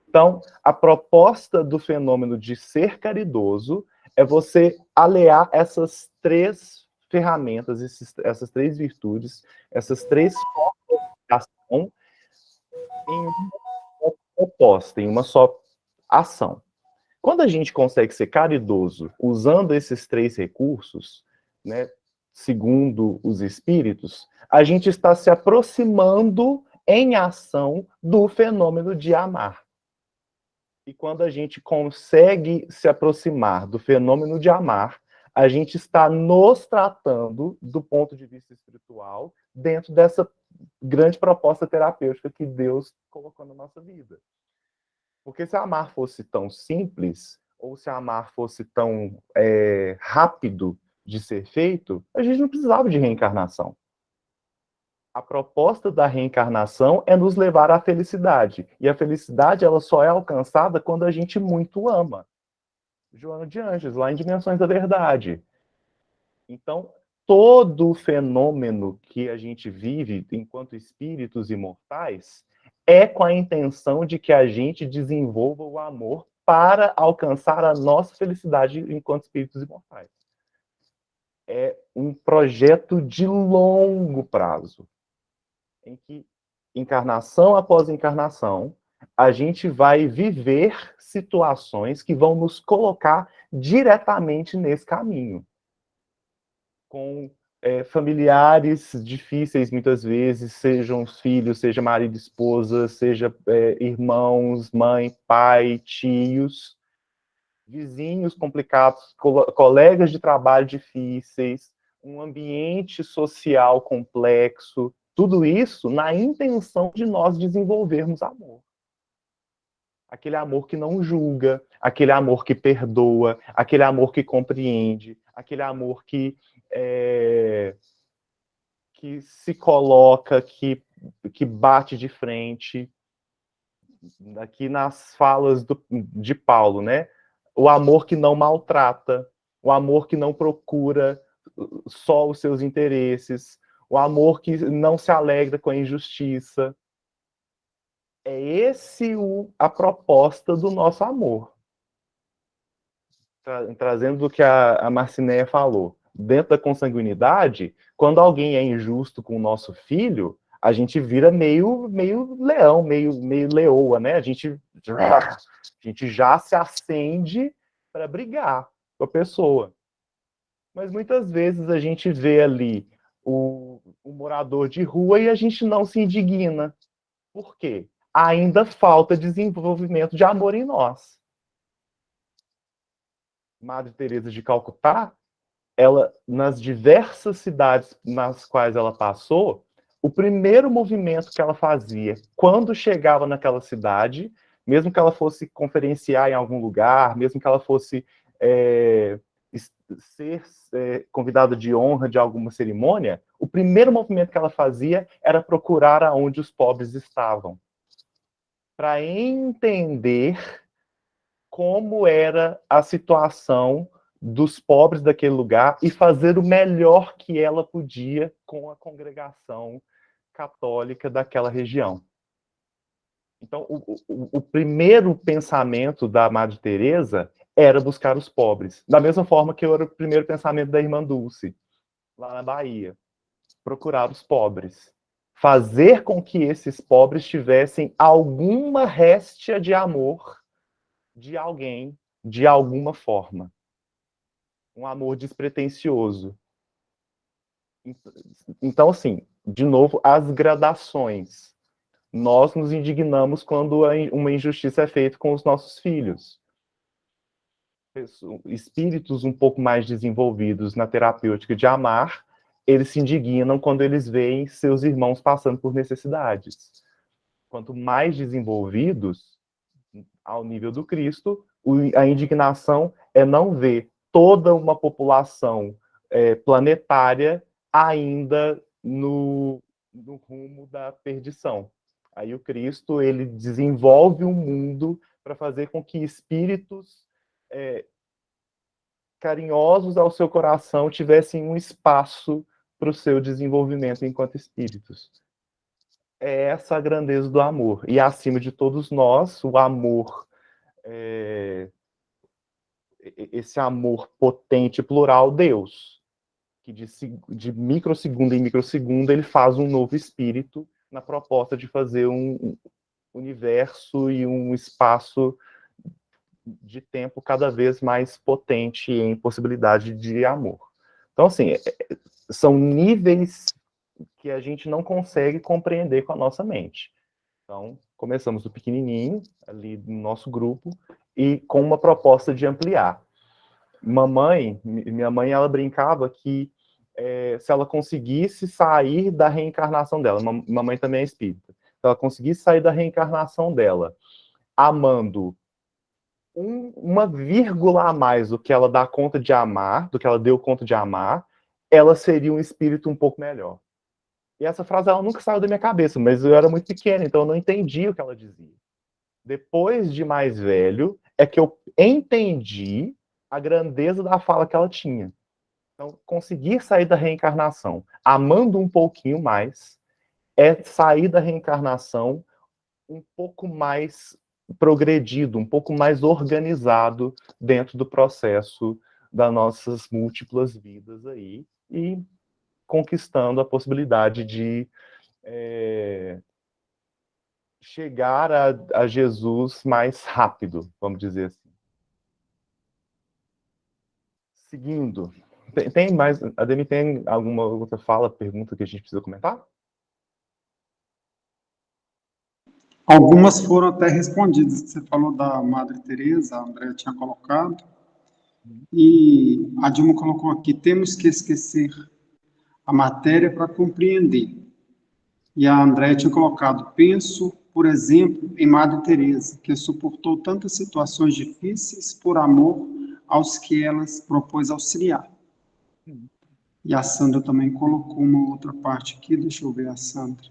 Então, a proposta do fenômeno de ser caridoso é você aliar essas três ferramentas, essas três virtudes, essas três formas de ação em uma proposta, em uma só ação. Quando a gente consegue ser caridoso usando esses três recursos, né, segundo os espíritos, a gente está se aproximando em ação do fenômeno de amar. E quando a gente consegue se aproximar do fenômeno de amar, a gente está nos tratando do ponto de vista espiritual dentro dessa grande proposta terapêutica que Deus colocou na nossa vida. Porque se amar fosse tão simples, ou se amar fosse tão rápido de ser feito, a gente não precisava de reencarnação. A proposta da reencarnação é nos levar à felicidade. E a felicidade ela só é alcançada quando a gente muito ama. Joana de Anjos, lá em Dimensões da Verdade. Então, todo fenômeno que a gente vive enquanto espíritos imortais é com a intenção de que a gente desenvolva o amor para alcançar a nossa felicidade enquanto espíritos imortais. É um projeto de longo prazo, em que, encarnação após encarnação, a gente vai viver situações que vão nos colocar diretamente nesse caminho. Com familiares difíceis, muitas vezes, sejam os filhos, seja marido e esposa, seja irmãos, mãe, pai, tios, vizinhos complicados, colegas de trabalho difíceis, um ambiente social complexo, tudo isso na intenção de nós desenvolvermos amor. Aquele amor que não julga, aquele amor que perdoa, aquele amor que compreende, aquele amor que se coloca, que bate de frente. aqui nas falas de Paulo, né? O amor que não maltrata, o amor que não procura só os seus interesses, o amor que não se alegra com a injustiça. É esse a proposta do nosso amor. Trazendo do que a Marcinéia falou. Dentro da consanguinidade, quando alguém é injusto com o nosso filho, a gente vira meio leão, meio leoa, né? A gente já se acende para brigar com a pessoa. Mas muitas vezes a gente vê ali o morador de rua e a gente não se indigna. Por quê? Ainda falta desenvolvimento de amor em nós. Madre Teresa de Calcutá, ela, nas diversas cidades nas quais ela passou, o primeiro movimento que ela fazia quando chegava naquela cidade, mesmo que ela fosse conferenciar em algum lugar, mesmo que ela fosse ser convidada de honra de alguma cerimônia, o primeiro movimento que ela fazia era procurar aonde os pobres estavam, para entender como era a situação dos pobres daquele lugar e fazer o melhor que ela podia com a congregação católica daquela região. Então, o primeiro pensamento da Madre Teresa era buscar os pobres, da mesma forma que era o primeiro pensamento da Irmã Dulce, lá na Bahia. Procurar os pobres. Fazer com que esses pobres tivessem alguma réstia de amor de alguém, de alguma forma. Um amor despretensioso. Então, assim, de novo, as gradações. Nós nos indignamos quando uma injustiça é feita com os nossos filhos. Espíritos um pouco mais desenvolvidos na terapêutica de amar, eles se indignam quando eles veem seus irmãos passando por necessidades. Quanto mais desenvolvidos, ao nível do Cristo, a indignação é não ver toda uma população planetária ainda no rumo da perdição. Aí o Cristo, ele desenvolve um mundo para fazer com que espíritos carinhosos ao seu coração tivessem um espaço para o seu desenvolvimento enquanto espíritos. É essa a grandeza do amor. E acima de todos nós, o amor, esse amor potente, plural, Deus, que de microsegundo em microsegundo ele faz um novo espírito na proposta de fazer um universo e um espaço de tempo cada vez mais potente em possibilidade de amor. Então, assim, são níveis que a gente não consegue compreender com a nossa mente. Então, começamos do pequenininho, ali no nosso grupo, e com uma proposta de ampliar. Minha mãe, ela brincava que se ela conseguisse sair da reencarnação dela, mamãe também é espírita, se ela conseguisse sair da reencarnação dela, amando uma vírgula a mais do que ela dá conta de amar, do que ela deu conta de amar, ela seria um espírito um pouco melhor. E essa frase ela nunca saiu da minha cabeça, mas eu era muito pequeno, então eu não entendi o que ela dizia. Depois de mais velho, é que eu entendi a grandeza da fala que ela tinha. Então, conseguir sair da reencarnação amando um pouquinho mais é sair da reencarnação um pouco mais progredido, um pouco mais organizado dentro do processo das nossas múltiplas vidas aí e conquistando a possibilidade de chegar a Jesus mais rápido, vamos dizer assim. Seguindo, tem mais, Ademir, tem alguma outra fala, pergunta que a gente precisa comentar? Algumas foram até respondidas. Você falou da Madre Teresa, a Andrea tinha colocado. E a Dilma colocou aqui, temos que esquecer a matéria para compreender. E a Andrea tinha colocado, penso, por exemplo, em Madre Teresa, que suportou tantas situações difíceis por amor aos que ela propôs auxiliar. E a Sandra também colocou uma outra parte aqui, deixa eu ver a Sandra.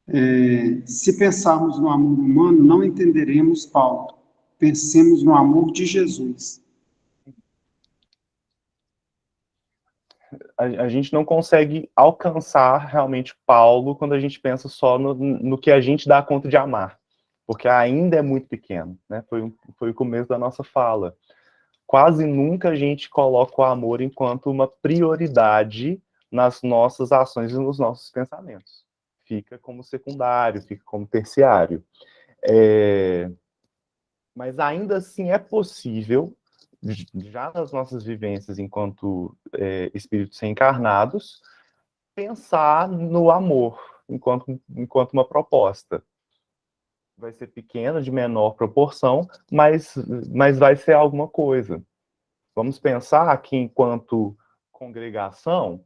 Se pensarmos no amor humano, não entenderemos Paulo. Pensemos no amor de Jesus. A gente não consegue alcançar realmente Paulo quando a gente pensa só no que a gente dá conta de amar, porque ainda é muito pequeno, né? Foi o começo da nossa fala. Quase nunca a gente coloca o amor enquanto uma prioridade nas nossas ações e nos nossos pensamentos. Fica como secundário, fica como terciário. Mas ainda assim é possível, já nas nossas vivências enquanto espíritos reencarnados, pensar no amor enquanto uma proposta. Vai ser pequena, de menor proporção, mas vai ser alguma coisa. Vamos pensar que, enquanto congregação,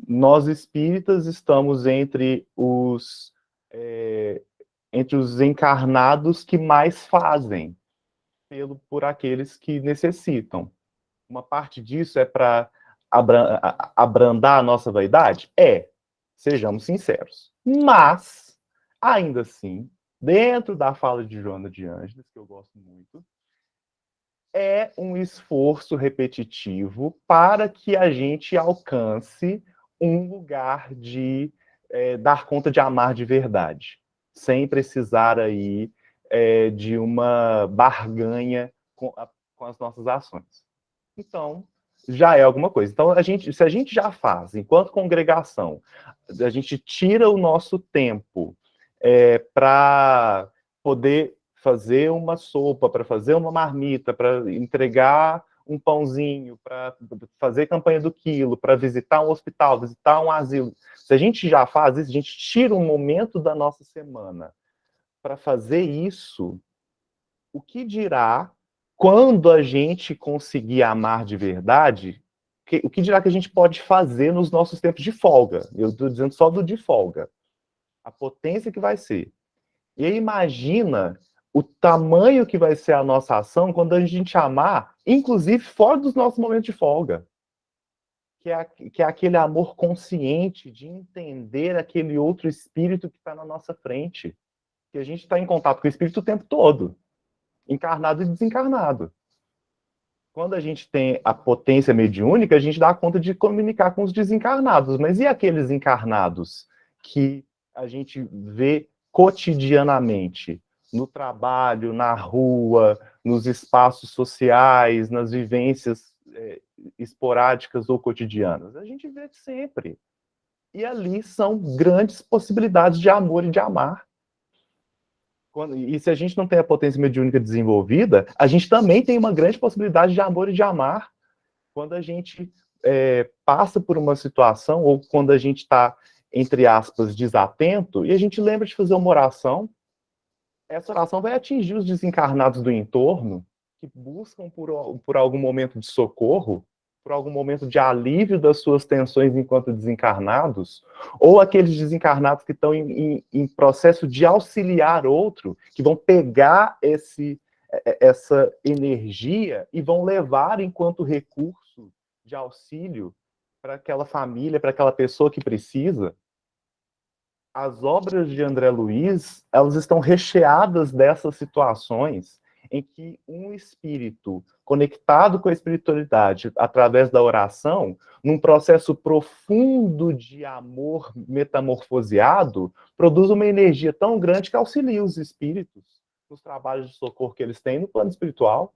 nós espíritas estamos entre os encarnados que mais fazem por aqueles que necessitam. Uma parte disso é para abrandar a nossa vaidade? Sejamos sinceros. Mas, ainda assim, dentro da fala de Joana de Ângeles, que eu gosto muito, é um esforço repetitivo para que a gente alcance um lugar de dar conta de amar de verdade, sem precisar aí de uma barganha com as nossas ações. Então, já é alguma coisa. Então, se a gente já faz, enquanto congregação, a gente tira o nosso tempo para poder fazer uma sopa, para fazer uma marmita, para entregar um pãozinho, para fazer campanha do quilo, para visitar um hospital, visitar um asilo. Se a gente já faz isso, a gente tira um momento da nossa semana para fazer isso, o que dirá quando a gente conseguir amar de verdade? O que dirá que a gente pode fazer nos nossos tempos de folga? Eu estou dizendo só do de folga. A potência que vai ser. E aí imagina o tamanho que vai ser a nossa ação quando a gente amar, inclusive fora dos nossos momentos de folga. Que é aquele amor consciente de entender aquele outro espírito que está na nossa frente. Que a gente está em contato com o espírito o tempo todo, encarnado e desencarnado. Quando a gente tem a potência mediúnica, a gente dá conta de comunicar com os desencarnados. Mas e aqueles encarnados que a gente vê cotidianamente, no trabalho, na rua, nos espaços sociais, nas vivências esporádicas ou cotidianas? A gente vê sempre. E ali são grandes possibilidades de amor e de amar. E se a gente não tem a potência mediúnica desenvolvida, a gente também tem uma grande possibilidade de amor e de amar. Quando a gente passa por uma situação, ou quando a gente está, entre aspas, desatento, e a gente lembra de fazer uma oração, essa oração vai atingir os desencarnados do entorno, que buscam por algum momento de socorro, por algum momento de alívio das suas tensões enquanto desencarnados, ou aqueles desencarnados que estão em processo de auxiliar outro, que vão pegar essa energia e vão levar enquanto recurso de auxílio para aquela família, para aquela pessoa que precisa. As obras de André Luiz, elas estão recheadas dessas situações em que um espírito conectado com a espiritualidade através da oração, num processo profundo de amor metamorfoseado, produz uma energia tão grande que auxilia os espíritos nos trabalhos de socorro que eles têm no plano espiritual.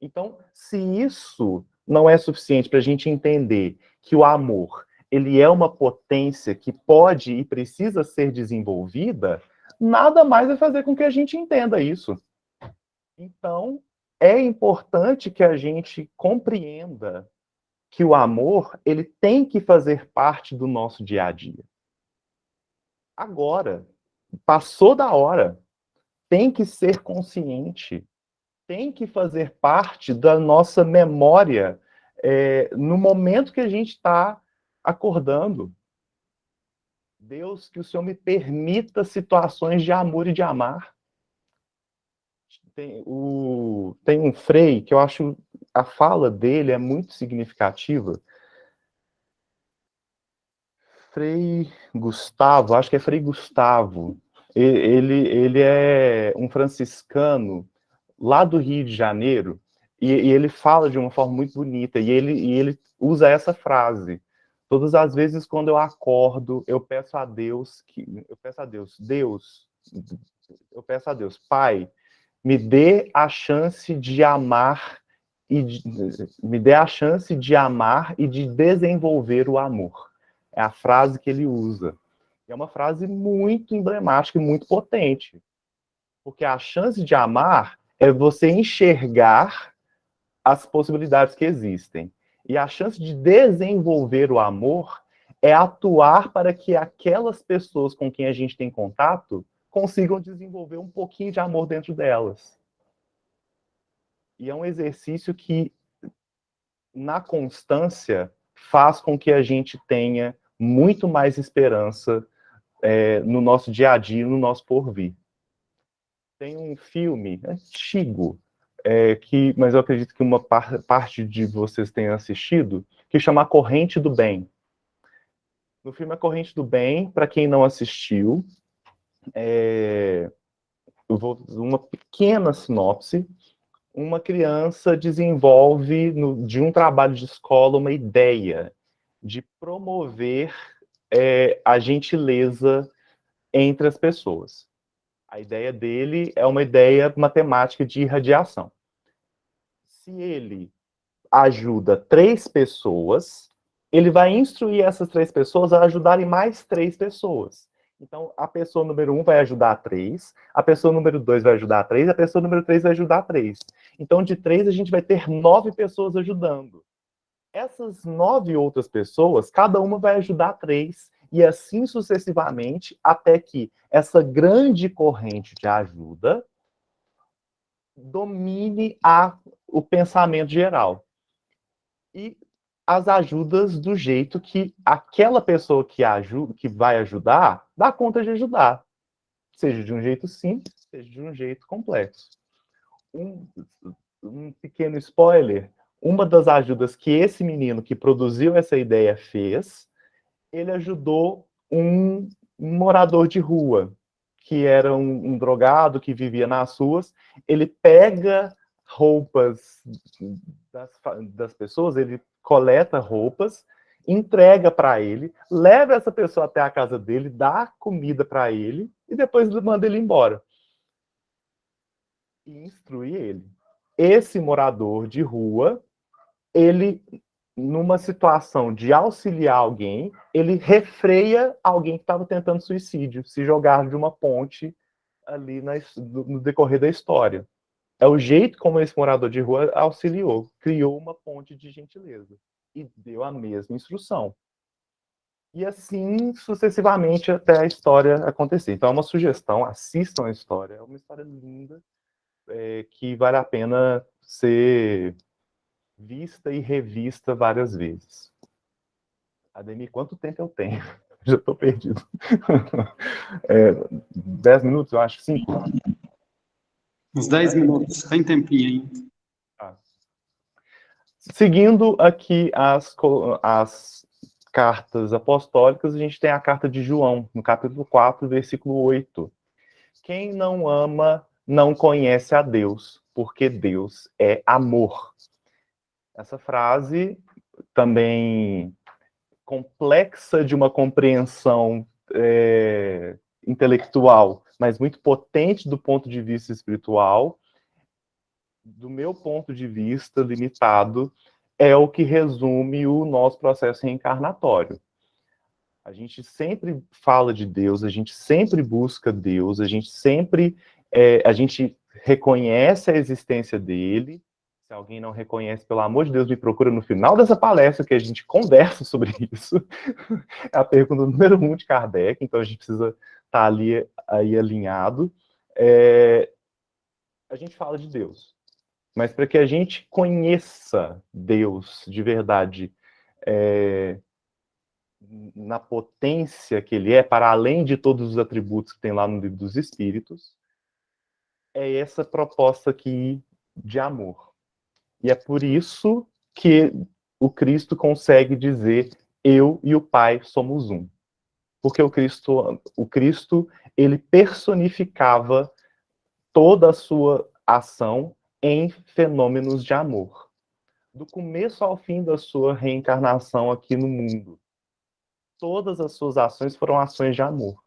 Então, se isso não é suficiente para a gente entender que o amor ele é uma potência que pode e precisa ser desenvolvida, nada mais vai fazer com que a gente entenda isso. Então, é importante que a gente compreenda que o amor ele tem que fazer parte do nosso dia a dia. Agora, passou da hora, tem que ser consciente, tem que fazer parte da nossa memória no momento que a gente está acordando. Deus, que o Senhor me permita situações de amor e de amar. Tem um Frei que eu acho a fala dele é muito significativa. Frei Gustavo, acho que é Frei Gustavo. Ele é um franciscano lá do Rio de Janeiro, e ele fala de uma forma muito bonita, e ele usa essa frase. Todas as vezes quando eu acordo, eu peço a Deus, Pai, me dê a chance de amar me dê a chance de amar e de desenvolver o amor. É a frase que ele usa. É uma frase muito emblemática e muito potente. Porque a chance de amar é você enxergar as possibilidades que existem. E a chance de desenvolver o amor é atuar para que aquelas pessoas com quem a gente tem contato consigam desenvolver um pouquinho de amor dentro delas. E é um exercício que, na constância, faz com que a gente tenha muito mais esperança no nosso dia a dia, no nosso porvir. Tem um filme antigo, mas eu acredito que uma parte de vocês tenha assistido, que chama A Corrente do Bem. No filme A Corrente do Bem, para quem não assistiu, eu vou uma pequena sinopse. Uma criança desenvolve, de um trabalho de escola, uma ideia de promover a gentileza entre as pessoas. A ideia dele é uma ideia matemática de irradiação. Se ele ajuda 3 pessoas, ele vai instruir essas 3 pessoas a ajudarem mais 3 pessoas. Então, a pessoa número 1 vai ajudar a 3, a pessoa número 2 vai ajudar a 3, a pessoa número 3 vai ajudar a 3. Então, de 3, a gente vai ter 9 pessoas ajudando. Essas 9 outras pessoas, cada uma vai ajudar 3, e assim sucessivamente, até que essa grande corrente de ajuda domine o pensamento geral. E as ajudas do jeito que aquela pessoa que vai ajudar dá conta de ajudar. Seja de um jeito simples, seja de um jeito complexo. Um pequeno spoiler, uma das ajudas que esse menino que produziu essa ideia fez, ele ajudou um morador de rua, que era um drogado que vivia nas ruas. Ele pega roupas das pessoas, ele coleta roupas, entrega para ele, leva essa pessoa até a casa dele, dá comida para ele e depois manda ele embora. E instrui ele. Esse morador de rua, ele, numa situação de auxiliar alguém, ele refreia alguém que estava tentando suicídio, se jogar de uma ponte ali no decorrer da história. É o jeito como esse morador de rua auxiliou, criou uma ponte de gentileza e deu a mesma instrução. E assim, sucessivamente, até a história acontecer. Então, é uma sugestão, assistam a história, é uma história linda, que vale a pena ser vista e revista várias vezes. Ademir, quanto tempo eu tenho? Já estou perdido. 10 minutos, eu acho, 5. Uns 10 minutos, tem tempinho ainda. Seguindo aqui as cartas apostólicas, a gente tem a carta de João, no capítulo 4, versículo 8. Quem não ama não conhece a Deus, porque Deus é amor. Essa frase, também complexa de uma compreensão intelectual, mas muito potente do ponto de vista espiritual, do meu ponto de vista limitado, é o que resume o nosso processo reencarnatório. A gente sempre fala de Deus, a gente sempre busca Deus, a gente sempre a gente reconhece a existência dele. Se alguém não reconhece, pelo amor de Deus, me procura no final dessa palestra que a gente conversa sobre isso. É a pergunta número 1 de Kardec, então a gente precisa estar ali aí alinhado. A gente fala de Deus, mas para que a gente conheça Deus de verdade, na potência que ele é, para além de todos os atributos que tem lá no Livro dos Espíritos, é essa proposta aqui de amor. E é por isso que o Cristo consegue dizer: eu e o Pai somos um. Porque o Cristo, ele personificava toda a sua ação em fenômenos de amor. Do começo ao fim da sua reencarnação aqui no mundo, todas as suas ações foram ações de amor.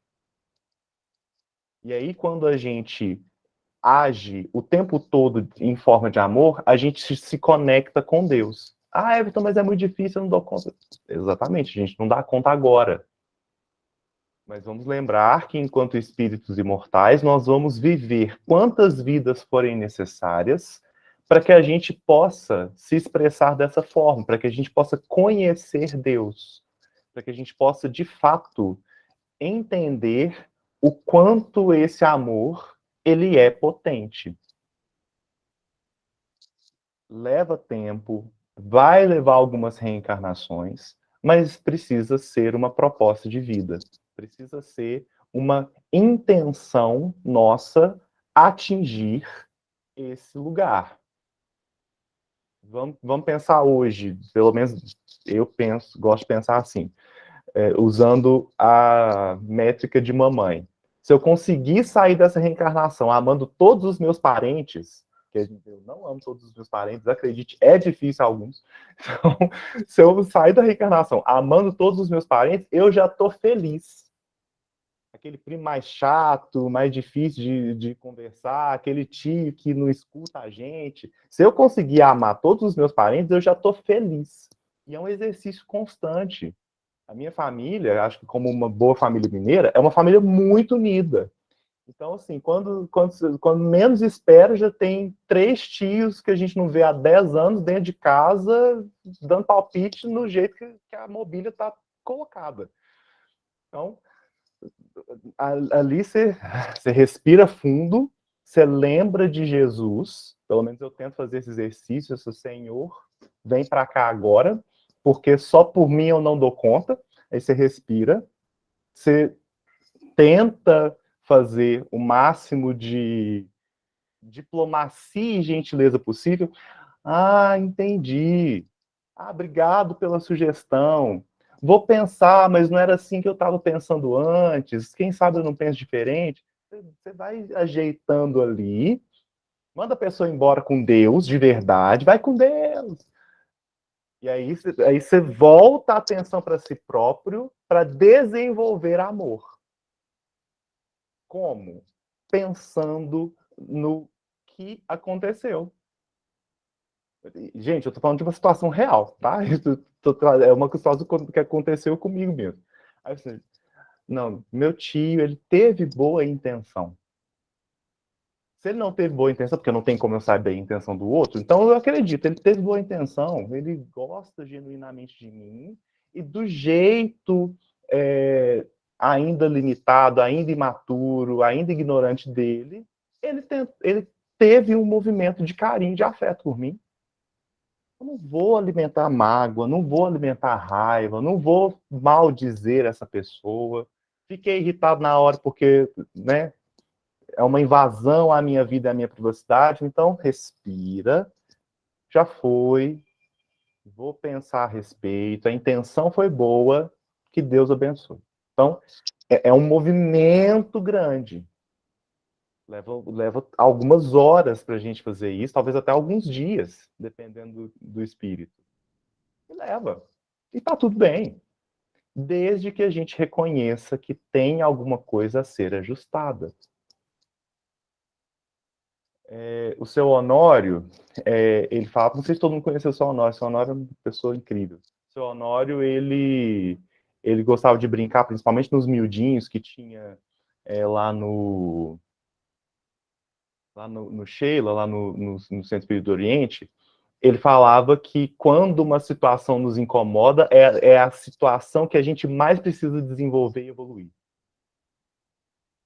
E aí, quando a gente age o tempo todo em forma de amor, a gente se conecta com Deus. Ah, Everton, mas é muito difícil, eu não dou conta. Exatamente, a gente não dá conta agora. Mas vamos lembrar que, enquanto espíritos imortais, nós vamos viver quantas vidas forem necessárias para que a gente possa se expressar dessa forma, para que a gente possa conhecer Deus, para que a gente possa, de fato, entender o quanto esse amor ele é potente. Leva tempo, vai levar algumas reencarnações, mas precisa ser uma proposta de vida. Precisa ser uma intenção nossa atingir esse lugar. Vamos pensar hoje, pelo menos eu gosto de pensar assim, usando a métrica de mamãe. Se eu conseguir sair dessa reencarnação amando todos os meus parentes, que eu não amo todos os meus parentes, acredite, é difícil alguns. Então, se eu sair da reencarnação amando todos os meus parentes, eu já estou feliz. Aquele primo mais chato, mais difícil de conversar, aquele tio que não escuta a gente. Se eu conseguir amar todos os meus parentes, eu já estou feliz. E é um exercício constante. A minha família, acho que como uma boa família mineira, é uma família muito unida. Então, assim, quando menos espero, já tem 3 tios que a gente não vê há 10 anos dentro de casa, dando palpite no jeito que a mobília está colocada. Então, ali você respira fundo, você lembra de Jesus, pelo menos eu tento fazer esse exercício, Senhor, vem para cá agora, porque só por mim eu não dou conta. Aí você respira, você tenta fazer o máximo de diplomacia e gentileza possível. Ah, entendi. Ah, obrigado pela sugestão. Vou pensar, mas não era assim que eu estava pensando antes. Quem sabe eu não penso diferente. Você vai ajeitando ali, manda a pessoa embora com Deus, de verdade, vai com Deus. E aí você volta a atenção para si próprio para desenvolver amor. Como? Pensando no que aconteceu. Gente, eu tô falando de uma situação real, tá? É uma situação que aconteceu comigo mesmo. Aí você, não, meu tio, ele teve boa intenção. Se ele não teve boa intenção, porque não tem como eu saber a intenção do outro, então eu acredito, ele teve boa intenção, ele gosta genuinamente de mim, e do jeito ainda limitado, ainda imaturo, ainda ignorante dele, ele teve um movimento de carinho, de afeto por mim. Eu não vou alimentar mágoa, não vou alimentar raiva, não vou maldizer essa pessoa. Fiquei irritado na hora porque, né, é uma invasão à minha vida, à minha privacidade. Então, respira. Já foi. Vou pensar a respeito. A intenção foi boa. Que Deus abençoe. Então, é um movimento grande. Leva algumas horas para a gente fazer isso, talvez até alguns dias, dependendo do espírito. E leva. E tá tudo bem. Desde que a gente reconheça que tem alguma coisa a ser ajustada. O seu Honório, ele fala, não sei se todo mundo conhece o seu Honório é uma pessoa incrível. O seu Honório, ele gostava de brincar, principalmente nos miudinhos que tinha lá no Sheila, lá no Centro Espírita do Oriente. Ele falava que quando uma situação nos incomoda, é a situação que a gente mais precisa desenvolver e evoluir.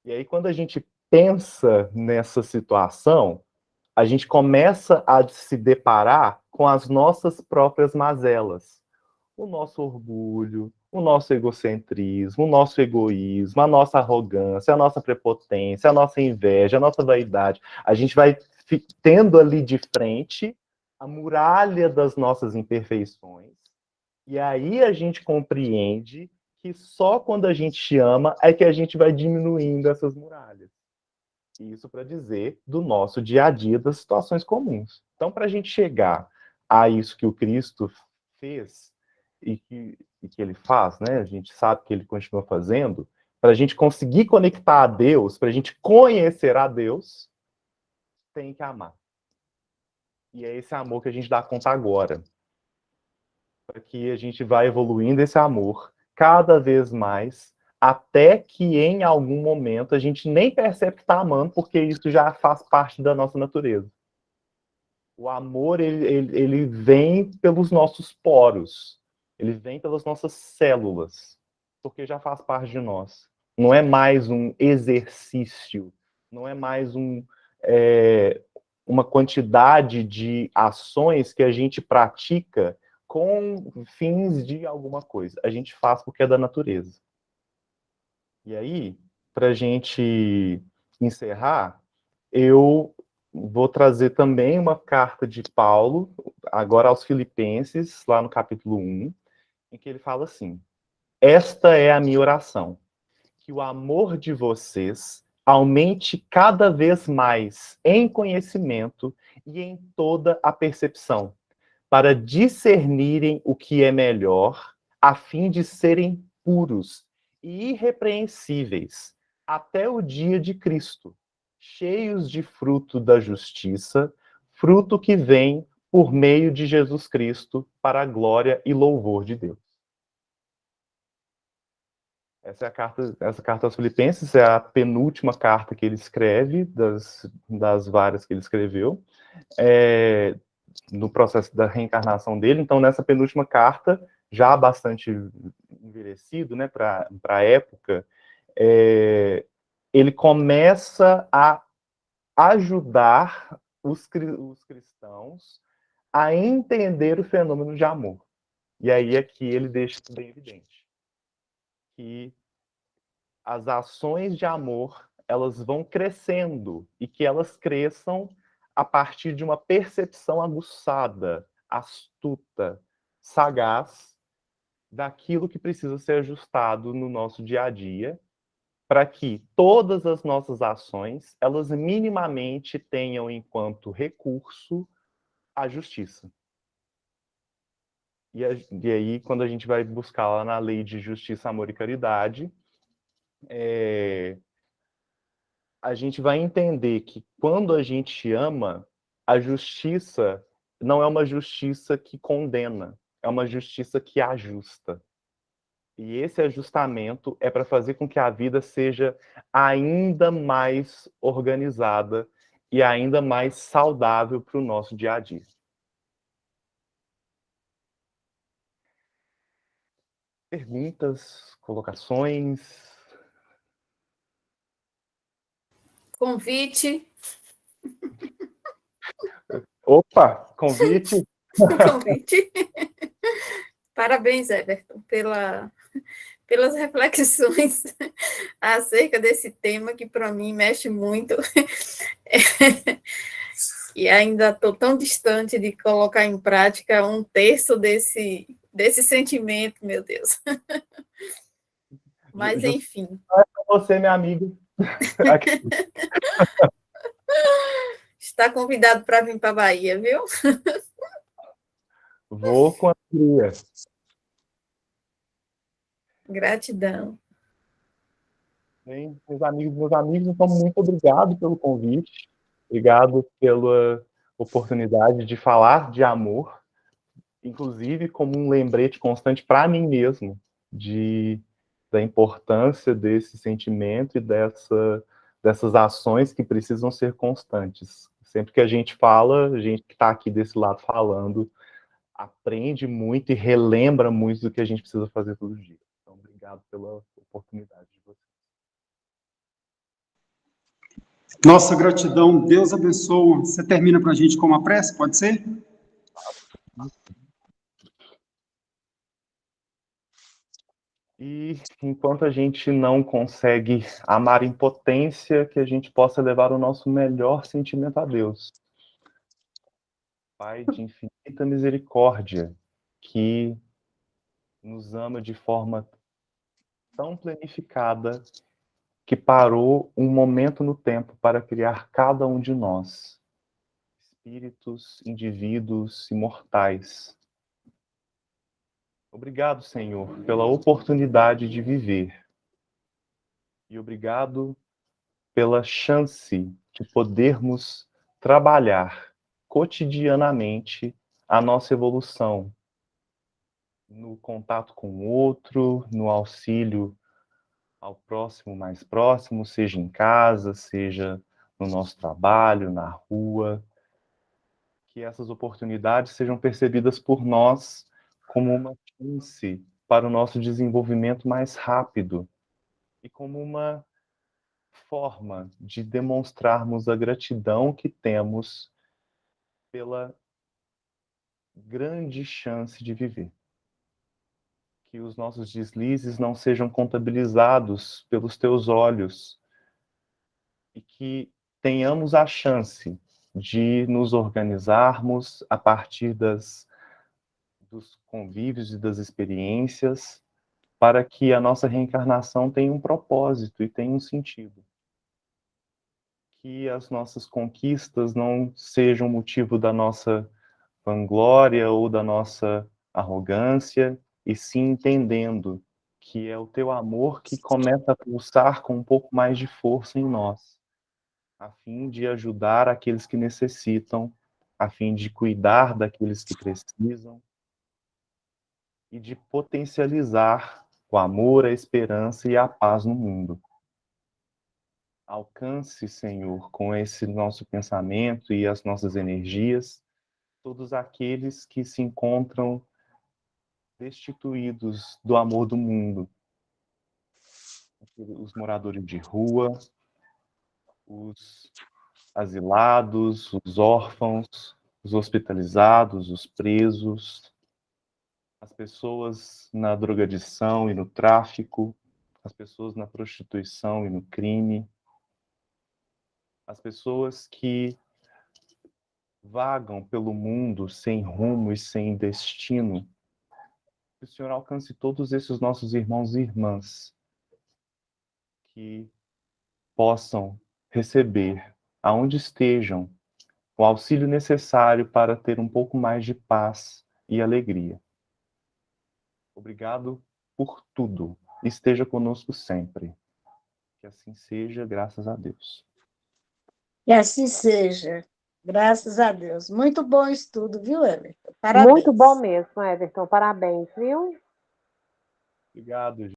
E aí, quando a gente pensa nessa situação, a gente começa a se deparar com as nossas próprias mazelas. O nosso orgulho, o nosso egocentrismo, o nosso egoísmo, a nossa arrogância, a nossa prepotência, a nossa inveja, a nossa vaidade. A gente vai tendo ali de frente a muralha das nossas imperfeições. E aí a gente compreende que só quando a gente ama é que a gente vai diminuindo essas muralhas. Isso para dizer do nosso dia a dia, das situações comuns. Então, para a gente chegar a isso que o Cristo fez e que ele faz, né? A gente sabe que ele continua fazendo, para a gente conseguir conectar a Deus, para a gente conhecer a Deus, tem que amar. E é esse amor que a gente dá conta agora. Para que a gente vai evoluindo esse amor cada vez mais, até que em algum momento a gente nem percebe que está amando, porque isso já faz parte da nossa natureza. O amor, ele vem pelos nossos poros, ele vem pelas nossas células, porque já faz parte de nós. Não é mais um exercício, não é mais uma quantidade de ações que a gente pratica com fins de alguma coisa. A gente faz porque é da natureza. E aí, para a gente encerrar, eu vou trazer também uma carta de Paulo, agora aos Filipenses, lá no capítulo 1, em que ele fala assim: esta é a minha oração, que o amor de vocês aumente cada vez mais em conhecimento e em toda a percepção, para discernirem o que é melhor, a fim de serem puros e irrepreensíveis até o dia de Cristo, cheios de fruto da justiça, fruto que vem por meio de Jesus Cristo para a glória e louvor de Deus. Essa carta aos Filipenses é a penúltima carta que ele escreve, das várias que ele escreveu, no processo da reencarnação dele. Então, nessa penúltima carta, já bastante envelhecido, né, para a época, ele começa a ajudar os cristãos a entender o fenômeno de amor. E aí aqui ele deixa isso bem evidente, que as ações de amor, elas vão crescendo, e que elas cresçam a partir de uma percepção aguçada, astuta, sagaz, daquilo que precisa ser ajustado no nosso dia a dia, para que todas as nossas ações, elas minimamente tenham enquanto recurso a justiça. E aí, quando a gente vai buscar lá na lei de justiça, amor e caridade, a gente vai entender que quando a gente ama, a justiça não é uma justiça que condena, é uma justiça que ajusta. E esse ajustamento é para fazer com que a vida seja ainda mais organizada e ainda mais saudável para o nosso dia a dia. Perguntas, colocações? Convite. Opa, convite. Convite. Parabéns, Everton, pelas reflexões acerca desse tema que para mim mexe muito. E ainda estou tão distante de colocar em prática um terço desse sentimento, meu Deus. Mas, enfim. Você, minha amiga. Está convidado para vir para a Bahia, viu? Vou com a alegria. Gratidão. Bem, meus amigos, então, muito obrigado pelo convite. Obrigado pela oportunidade de falar de amor, inclusive como um lembrete constante para mim mesmo, da importância desse sentimento e dessas ações que precisam ser constantes. Sempre que a gente fala, a gente que está aqui desse lado falando, aprende muito e relembra muito do que a gente precisa fazer todo dia. Então, obrigado pela oportunidade de vocês. Nossa gratidão, Deus abençoe. Você termina para a gente com uma prece, pode ser? E enquanto a gente não consegue amar em potência, que a gente possa levar o nosso melhor sentimento a Deus. Pai de infinita misericórdia, que nos ama de forma tão planificada que parou um momento no tempo para criar cada um de nós, espíritos, indivíduos imortais. Obrigado, Senhor, pela oportunidade de viver. E obrigado pela chance de podermos trabalhar cotidianamente a nossa evolução, no contato com o outro, no auxílio ao próximo mais próximo, seja em casa, seja no nosso trabalho, na rua. Que essas oportunidades sejam percebidas por nós como uma chance para o nosso desenvolvimento mais rápido e como uma forma de demonstrarmos a gratidão que temos pela grande chance de viver. Que os nossos deslizes não sejam contabilizados pelos teus olhos e que tenhamos a chance de nos organizarmos a partir dos convívios e das experiências para que a nossa reencarnação tenha um propósito e tenha um sentido. Que as nossas conquistas não sejam motivo da nossa vanglória ou da nossa arrogância, e sim entendendo que é o teu amor que começa a pulsar com um pouco mais de força em nós, a fim de ajudar aqueles que necessitam, a fim de cuidar daqueles que precisam e de potencializar o amor, a esperança e a paz no mundo. Alcance, Senhor, com esse nosso pensamento e as nossas energias, todos aqueles que se encontram destituídos do amor do mundo. Os moradores de rua, os asilados, os órfãos, os hospitalizados, os presos, as pessoas na drogadição e no tráfico, as pessoas na prostituição e no crime, as pessoas que vagam pelo mundo sem rumo e sem destino. Que o Senhor alcance todos esses nossos irmãos e irmãs que possam receber, aonde estejam, o auxílio necessário para ter um pouco mais de paz e alegria. Obrigado por tudo. Esteja conosco sempre. Que assim seja, graças a Deus. Que assim seja. Graças a Deus. Muito bom estudo, viu, Everton? Parabéns. Muito bom mesmo, Everton. Parabéns, viu? Obrigado, gente.